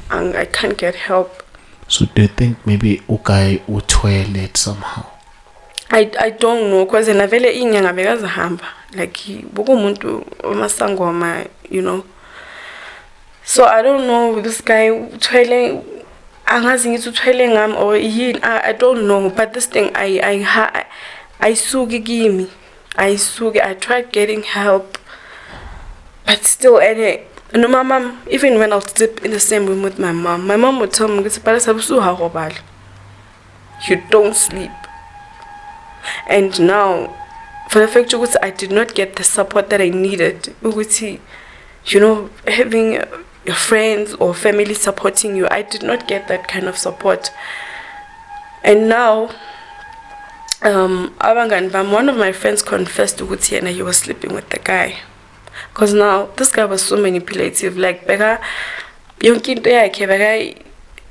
I can't get help. So do you think maybe ukai utwele somehow? I don't know, because navele inyanga bekazahamba like bukumuntu omasangoma, you know. So I don't know, this guy utwele angazi ngithi utwele ngami or yini, I don't know, but this thing I suki kimi. I tried getting help, but still no, my mom, even when I'll sleep in the same room with my mom would tell me, you don't sleep. And now, for the fact that I did not get the support that I needed, you know, having your friends or family supporting you, I did not get that kind of support. And now, one of my friends confessed to Gutiana he was sleeping with the guy. Because now, this guy was so manipulative. Like, beka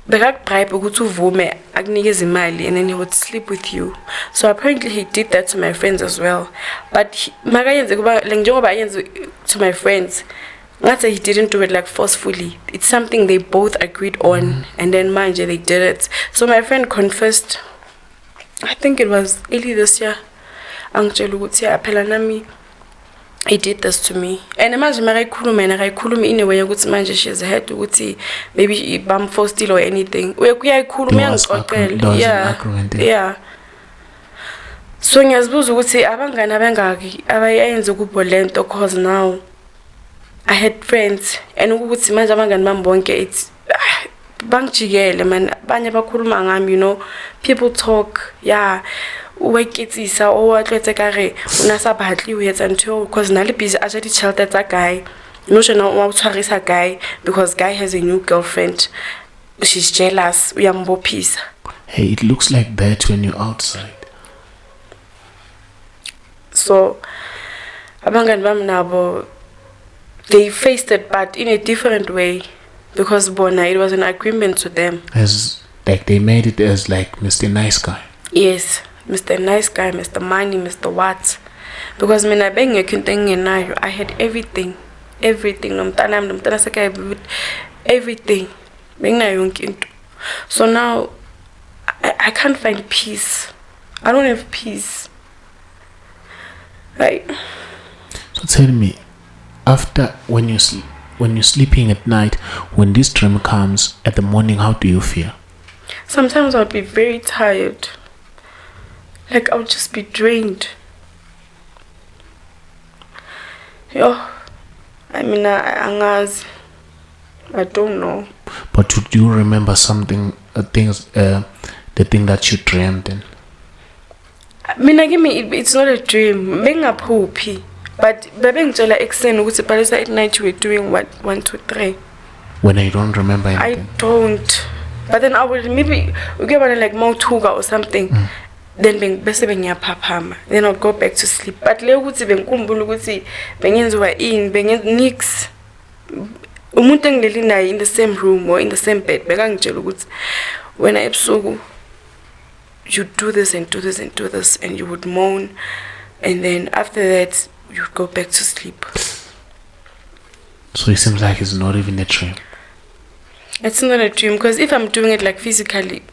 bribe ukuthi uvume akunikeze imali, and then he would sleep with you. So apparently he did that to my friends as well. But to my friends, not that he didn't do it like forcefully. It's something they both agreed on, and then manje they did it. So my friend confessed, I think it was early this year. He did this to me. And imagine Khulumi in a way ukuthi manje she's had to maybe bamforced or anything. Yeah. So ngiyazibuza ukuthi abangani abangaki abayenza ukubholento, because now I had friends and ukuthi manje abangani bami bonke it's bangijikele man, abanye bakhuluma ngami, you know, people talk, yeah. Uwekitsisa o atletse kare una sa batli o etsa ntho because na le busy a di chelter tsa guy, no shena o tshwarisa guy because guy has a new girlfriend, she's jealous, uyambophisa. Hey, it looks like that when you're outside. So abangani bami nabo, they faced it but in a different way, because bona it was an agreement to them, as like they made it as like Mr. Nice Guy. Yes, Mr. Nice Guy, Mr. Money, Mr. What? Because mina bengekho into engenayo, I had everything, nomntana sekai, everything, benginayo yonke into. So now I can't find peace. I don't have peace. Right. So tell me, after when you're sleeping at night, when this dream comes at the morning, how do you feel? Sometimes I'll be very tired. Like I'll just be drained. Yo, I mean, I don't know. But do you remember something, the thing that you dreamed in? I mean, it's not a dream. Bengaphupi. But babengitshela explain ukuthi balisa at night you were doing what 1 2 3. When I don't remember anything. I don't. But then I will maybe get like mawthuka or something. Then bese bengiyaphapama. Then I'll go back to sleep. But le ukuthi bengikhumbula ukuthi bengenziwa nix. Umuntu engileli naye in the same room or in the same bed bekangitshela ukuthi wena ebusuku you do this and do this and do this, and you would moan, and then after that you go back to sleep. So it seems like it's not even a dream. It's not a dream, because if I'm doing it like physically,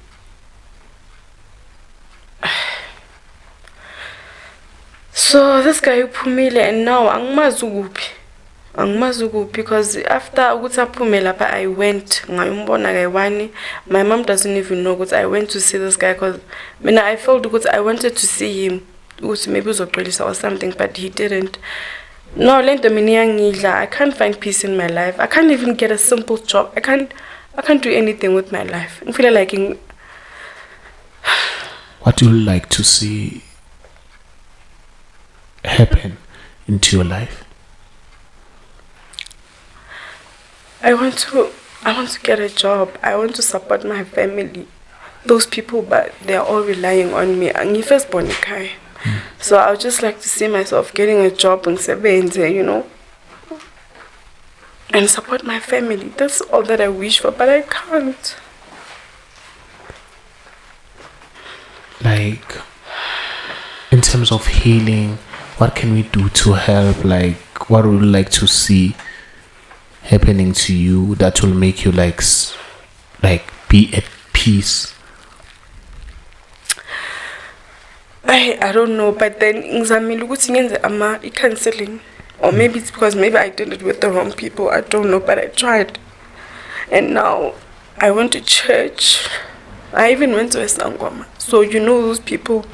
so this guy uphumile and now angimazi ukuphi. Angimazi ukuphi, because after ukuthi aphume lapha I went ngayombona kayi-1. My mom doesn't even know ukuthi I went to see this guy, because mina I felt ukuthi I wanted to see him ukuthi maybe uzoxolisa or something, but he didn't. No, lento mina iyangidla. I can't find peace in my life. I can't even get a simple job. I can't do anything with my life. I feel like what do you like to see happen into your life? I want to get a job. I want to support my family. Those people, but they are all relying on me. And first born ekhaya. So I would just like to see myself getting a job and you know, and support my family. That's all that I wish for, but I can't. Like, in terms of healing, what can we do to help? Like, what would you like to see happening to you that will make you like be at peace? I don't know, but then counseling, or maybe it's because maybe I did it with the wrong people. I don't know, but I tried, and now I went to church. I even went to a sangoma. So you know those people,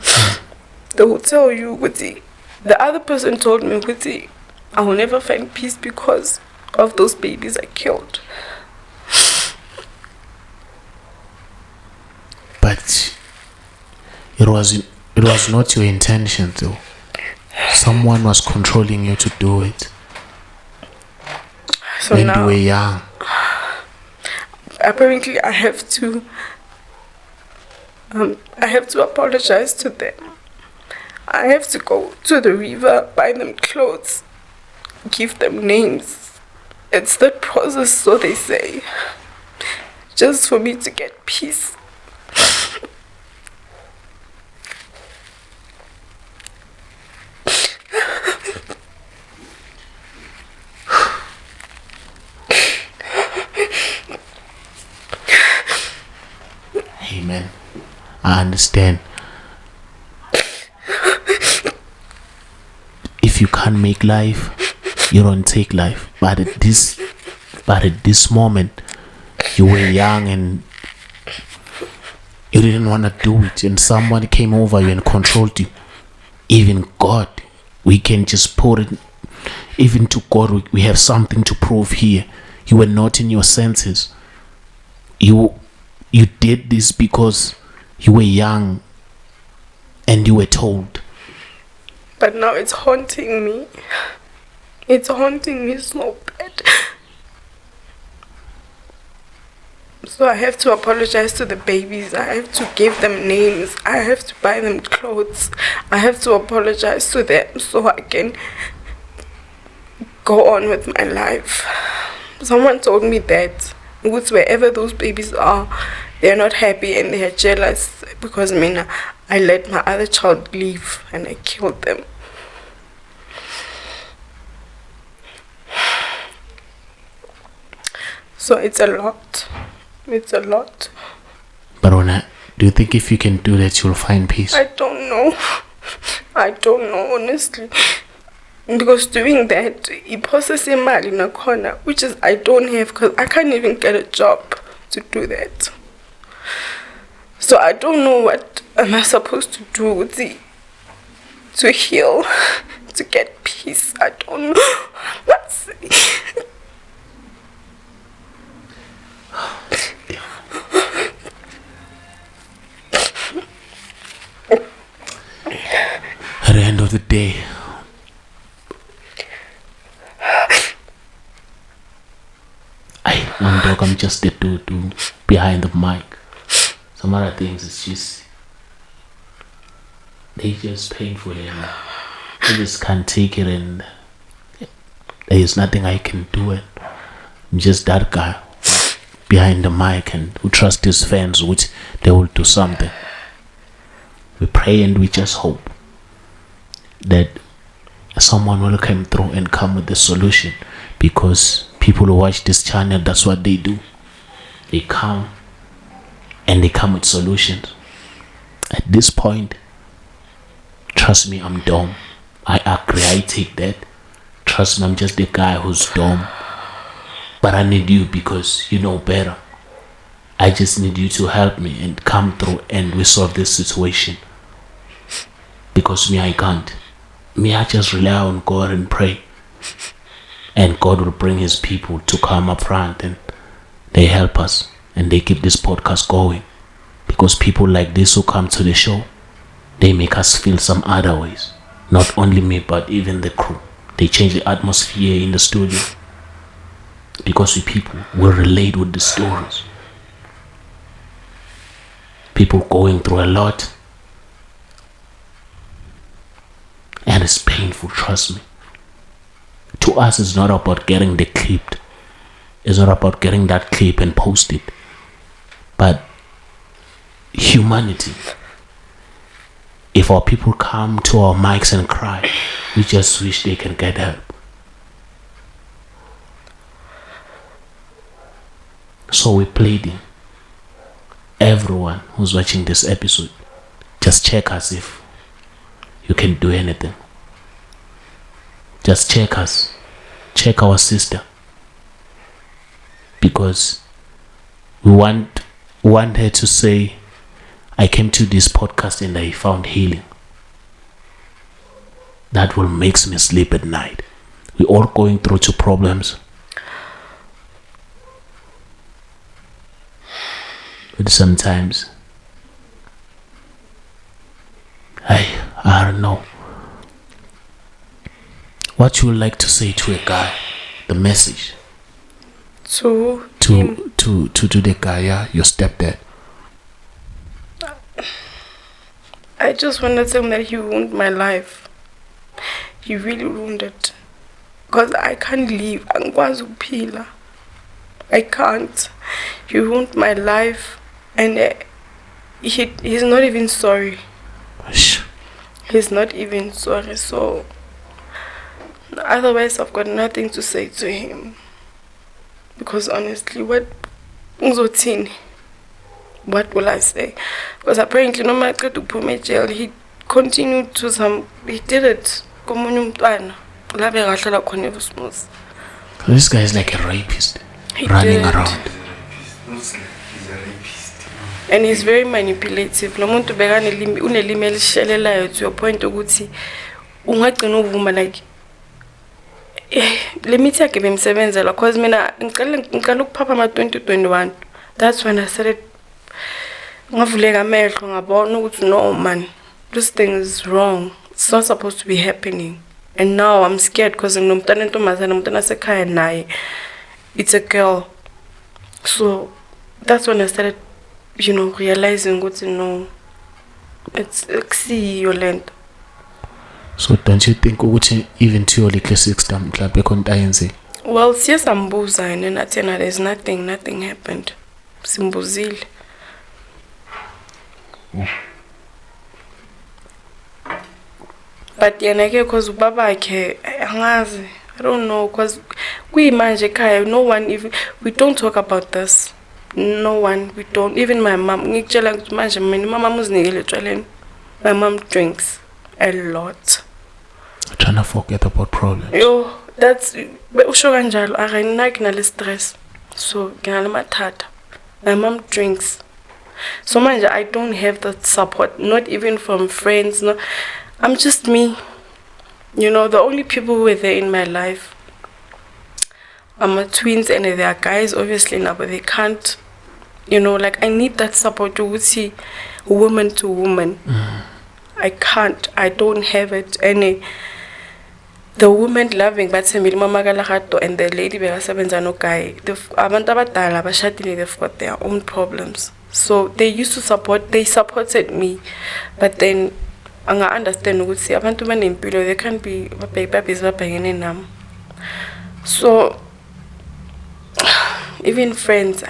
they will tell you, the other person told me, I will never find peace because of those babies I killed. But it was not your intention though. Someone was controlling you to do it. So when now, you were young. Apparently I have to apologize to them. I have to go to the river, buy them clothes, give them names. It's that process, so they say, just for me to get peace. Amen. I understand. If you can't make life, you don't take life. But at this moment, you were young and you didn't want to do it, and someone came over you and controlled you. Even God, we can just put it. Even to God, we have something to prove here. You were not in your senses. You did this because you were young and you were told. But now it's haunting me. It's haunting me so bad. So I have to apologize to the babies. I have to give them names. I have to buy them clothes. I have to apologize to them so I can go on with my life. Someone told me that wherever those babies are, they're not happy and they are jealous because I let my other child leave and I killed them. So it's a lot. It's a lot. Barona, do you think if you can do that, you'll find peace? I don't know. I don't know, honestly. Because doing that, it processes money in a corner, which is I don't have, because I can't even get a job to do that. So I don't know what am I supposed to do to heal, to get peace. I don't know. Let's see. At the end of the day, one dog, I'm just the dude behind the mic. Some other things, it's just, they just painful and I just can't take it, and there is nothing I can do. It. I'm just that guy behind the mic and who trusts his fans, which they will do something. We pray and we just hope that someone will come through and come with the solution, because people who watch this channel, that's what they do. They come and they come with solutions. At this point, trust me, I'm dumb. I agree, I take that. trust me, I'm just a guy who's dumb. But I need you because you know better. I just need you to help me and come through and we solve this situation. Because me, I can't. Me, I just rely on God and pray. And God will bring his people to come up front and they help us. And they keep this podcast going. Because people like this who come to the show, they make us feel some other ways. Not only me, but even the crew. They change the atmosphere in the studio. Because we people will relate with the stories. People going through a lot. And it's painful, trust me. To us, it's not about getting the clip. It's not about getting that clip and post it. But humanity. If our people come to our mics and cry, we just wish they can get help. So we're pleading. Everyone who's watching this episode, just check us if you can do anything. Just check us. Check our sister. Because we want her to say, I came to this podcast and I found healing. That will make me sleep at night. We're all going through two problems. But sometimes I don't know. What you would like to say to a guy, the message to the guy, yeah, your stepdad. I just want to tell him that he ruined my life. He really ruined it. Because I can't leave. I can't. He ruined my life. And he's not even sorry. He's not even sorry. So, otherwise I've got nothing to say to him. Because honestly, what will I say? Because apparently no matter to put me jail, he continued to he did it. This guy is like a rapist. Running around. He's a rapist. And he's very manipulative. No muntu bekane unelimi elishelelayo to your point ukuthi ungagcina uvuma like let me take him sebenzela because mina ngicela ukuphapha ama 2021. That's when I started ngavuleka amehlo ngabona ukuthi no man, this thing is wrong. It's not supposed to be happening. And now I'm scared because nginomntana entombazana umntana sekhaya naye. It's a girl. So that's when I started, realizing what no, it's violent. So don't you think even to your little sister mhlawumbe konta yenze? Well, siyasambuza and athena there's nothing happened. Simbuzile. But yena ke cause ubaba ke angazi. I don't know cause kuyimanje ekhaya no one even we don't talk about this. No one, we don't. Even my mom, ngikutshela ukuthi manje mina mama uzinikele etshwaleni. My mom drinks a lot. I'm trying to forget about problems. Yo, that's usho kanjalo akanaki nale stress. So nginalamathatha. My mom drinks. So manje I don't have that support, not even from friends. No, I'm just me. The only people who were there in my life. I'm a twins and they are guys obviously now, but they can't, like I need that support to see woman to woman. I can't, I don't have it. And the woman loving but mama galagato and the lady bekasebenza no guy, abantu abadala abashadile, they've got their own problems. So they used to they supported me, but then I understand ukuthi abantu banempilo, they can't be babies babhekene nami. So even friends,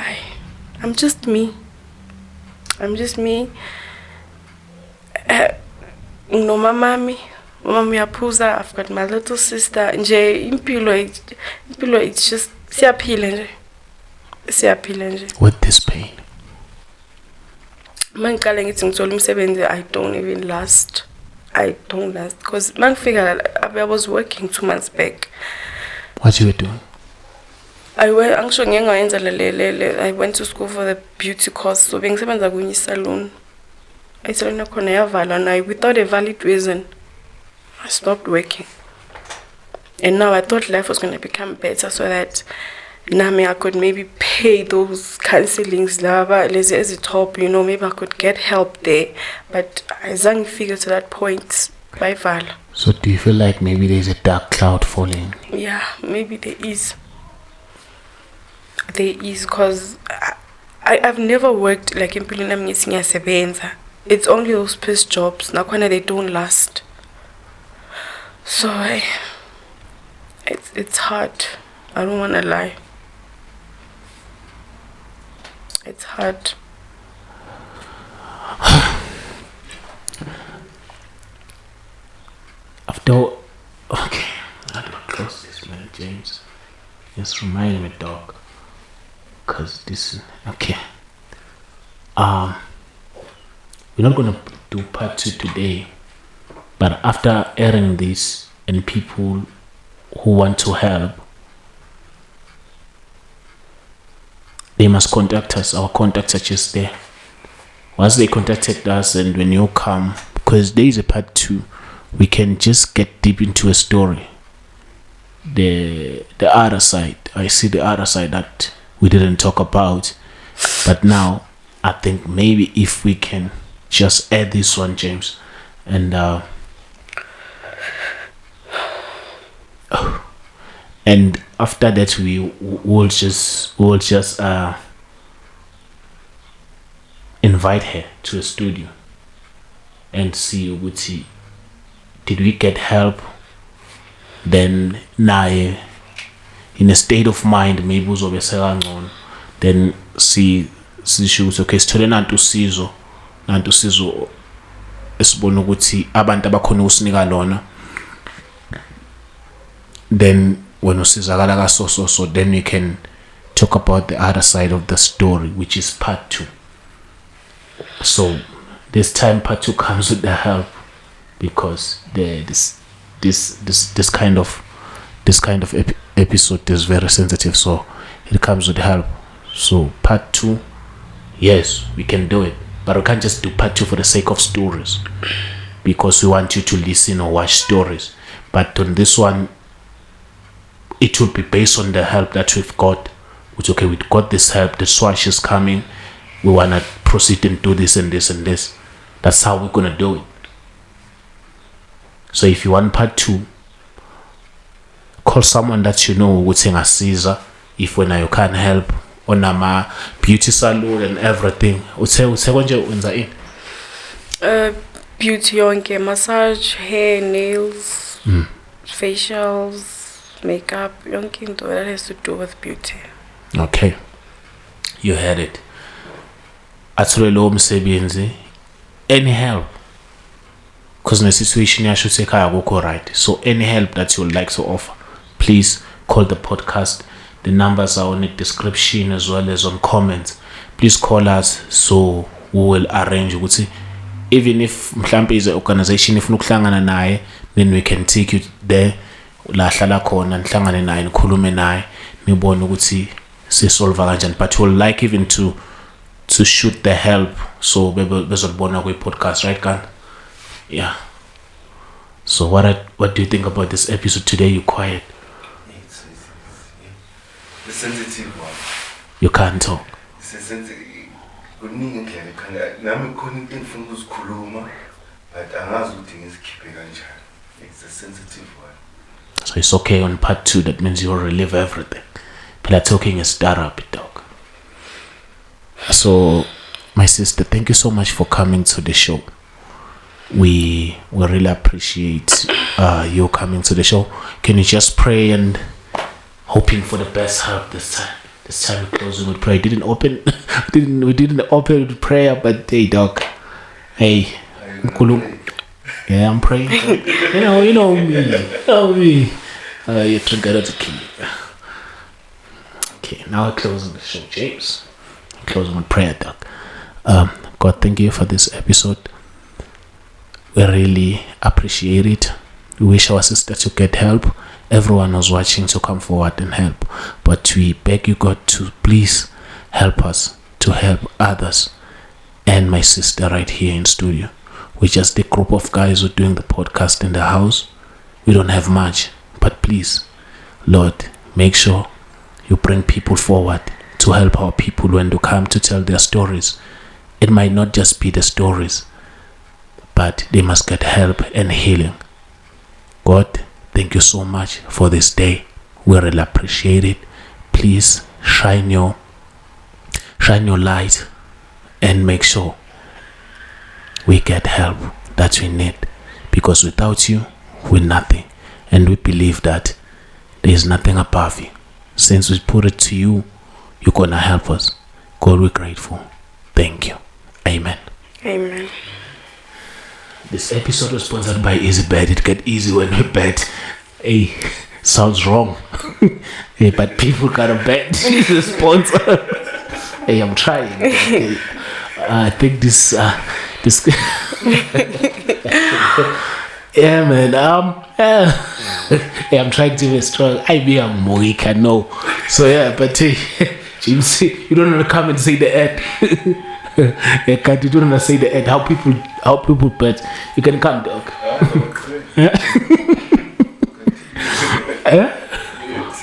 I'm just me. No mama yaphuza, I've got my little sister. Nje impilo it's just siyaphila nje. With this pain. Mangiqale ngithi ngithola umsebenzi I don't even last. I don't last. Because I was working 2 months back. What you were doing? I went to school for the beauty course. So being seven salon. I said without a valid reason. I stopped working. And now I thought life was gonna become better so that I could maybe pay those counselings as a top, maybe I could get help there. But I didn't figure to that point. By Val. So do you feel like maybe there's a dark cloud falling? Yeah, maybe there is. There is, because I've never worked like in Sebenza. It's only those piss jobs. Now they don't last. So it's hard. I don't wanna lie. It's hard. Okay, how do I close this, man, James? Just remind me, dog. Cause this is okay. We're not gonna do part 2 today, but after airing this and people who want to help, they must contact us. Our contacts are just there. Once they contacted us, and when you come, because there is a part 2, we can just get deep into a story. The other side, I see the other side that we didn't talk about, but now I think maybe if we can just add this one, James, and after that we'll just invite her to a studio and see what did we get help. Then now in a state of mind maybe uzobe on, then see shoes okay sithole nantusizo esibona ukuthi abantu abakhona ukusinika lona, then when usizakala kaso so then we can talk about the other side of the story, which is part 2. So this time part 2 comes with the help, because this kind of episode is very sensitive, so it comes with help. So part 2, yes, we can do it, but we can't just do part 2 for the sake of stories, because we want you to listen or watch stories. But on this one, it will be based on the help that we've got. Which, okay, we've got this help, the swash is coming, we want to proceed and do this and this and this. That's how we're going to do it. So if you want part 2, call someone that you know would sing a Caesar. If when you can't help on a beauty salon and everything, Beauty yonke, massage, hair, nails, facials, makeup, yonke into that has to do with beauty. Okay, you heard it. Atulelo msebenzi, any help, because the situation I should say go right. So any help that you would like to offer, please call the podcast. The numbers are on the description as well as on comments. Please call us so we will arrange. Even if mhlampe is an organization, if nukuhlangana naye, then we can take you there. La hlala khona nihlangane naye nikhulume naye nibone ukuthi sisolve kanjani. But we'll like even to shoot the help, so bezobona kwi podcast, right, Gan? Yeah. So what do you think about this episode today? You quiet? It's the sensitive one. You can't talk. It's a sensitive. Kuningi ndlela khona nami khona into engifuna ukuzikhuluma, but angazi ukuthi ngizikhiphe kanjani. It's a sensitive one. So it's okay on part 2. That means you'll relive everything. But talking is therapy, dog. So my sister, thank you so much for coming to the show. We really appreciate you coming to the show. Can you just pray and hoping for the best help this time? This time we're closing with prayer. We didn't open with prayer, but hey, dog. Hey, yeah, I'm praying. you know me. You're trying to kill me. Okay, now we're closing the show, James. Closing with prayer, dog. God, thank you for this episode. We really appreciate it. We wish our sister to get help. Everyone who's watching to come forward and help. But we beg you, God, to please help us to help others. And my sister right here in studio. We're just a group of guys who are doing the podcast in the house. We don't have much. But please, Lord, make sure you bring people forward to help our people when they come to tell their stories. It might not just be the stories, but they must get help and healing. God, thank you so much for this day. We really appreciate it. Please shine your light and make sure we get help that we need, because without you, we're nothing. And we believe that there is nothing above you. Since we put it to you, you're going to help us. God, we're grateful. Thank you. Amen. Amen. This episode was sponsored by Easy Bed. It get easy when we bet. Hey, sounds wrong. Hey, but people gotta bet. The sponsor. Hey, I'm trying. Hey, I think this. Yeah, man. Hey, I'm trying to be strong. I be a weak, I know. So yeah, but hey, James, you don't want to come and say the ad. You don't want to say the ad. How people bet. You can come, dog.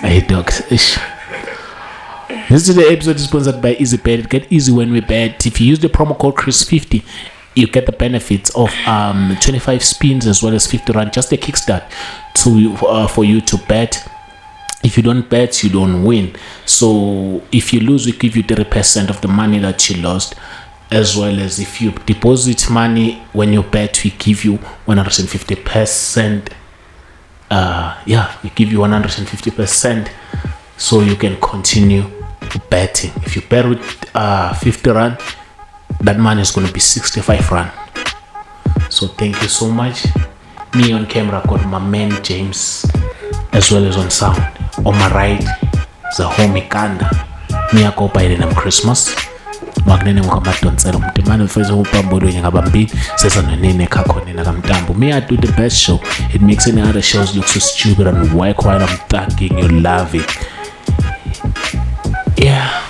Hey, dogs. This is the episode sponsored by Easy Bet. It get easy when we bet. If you use the promo code Chris50, you get the benefits of 25 spins as well as 50 rand, just a kickstart for you to bet. If you don't bet, you don't win. So if you lose, we give you 30% of the money that you lost, as well as if you deposit money when you bet, we give you 150%. We give you 150%, so you can continue betting. If you bet with 50 rand, that money is going to be 65 rand. So thank you so much. Me on camera got my man James, as well as on sound. On my right is a homie Kanda. Me I go by the name Christmas. Magnene ngokamadonsela umntimane mfethu ubambodo ngabambili sesanenene khakhona nakamtambo. Me I do the best show. It makes any other shows look so stupid and whack while I'm thanking you. Love it. Yeah.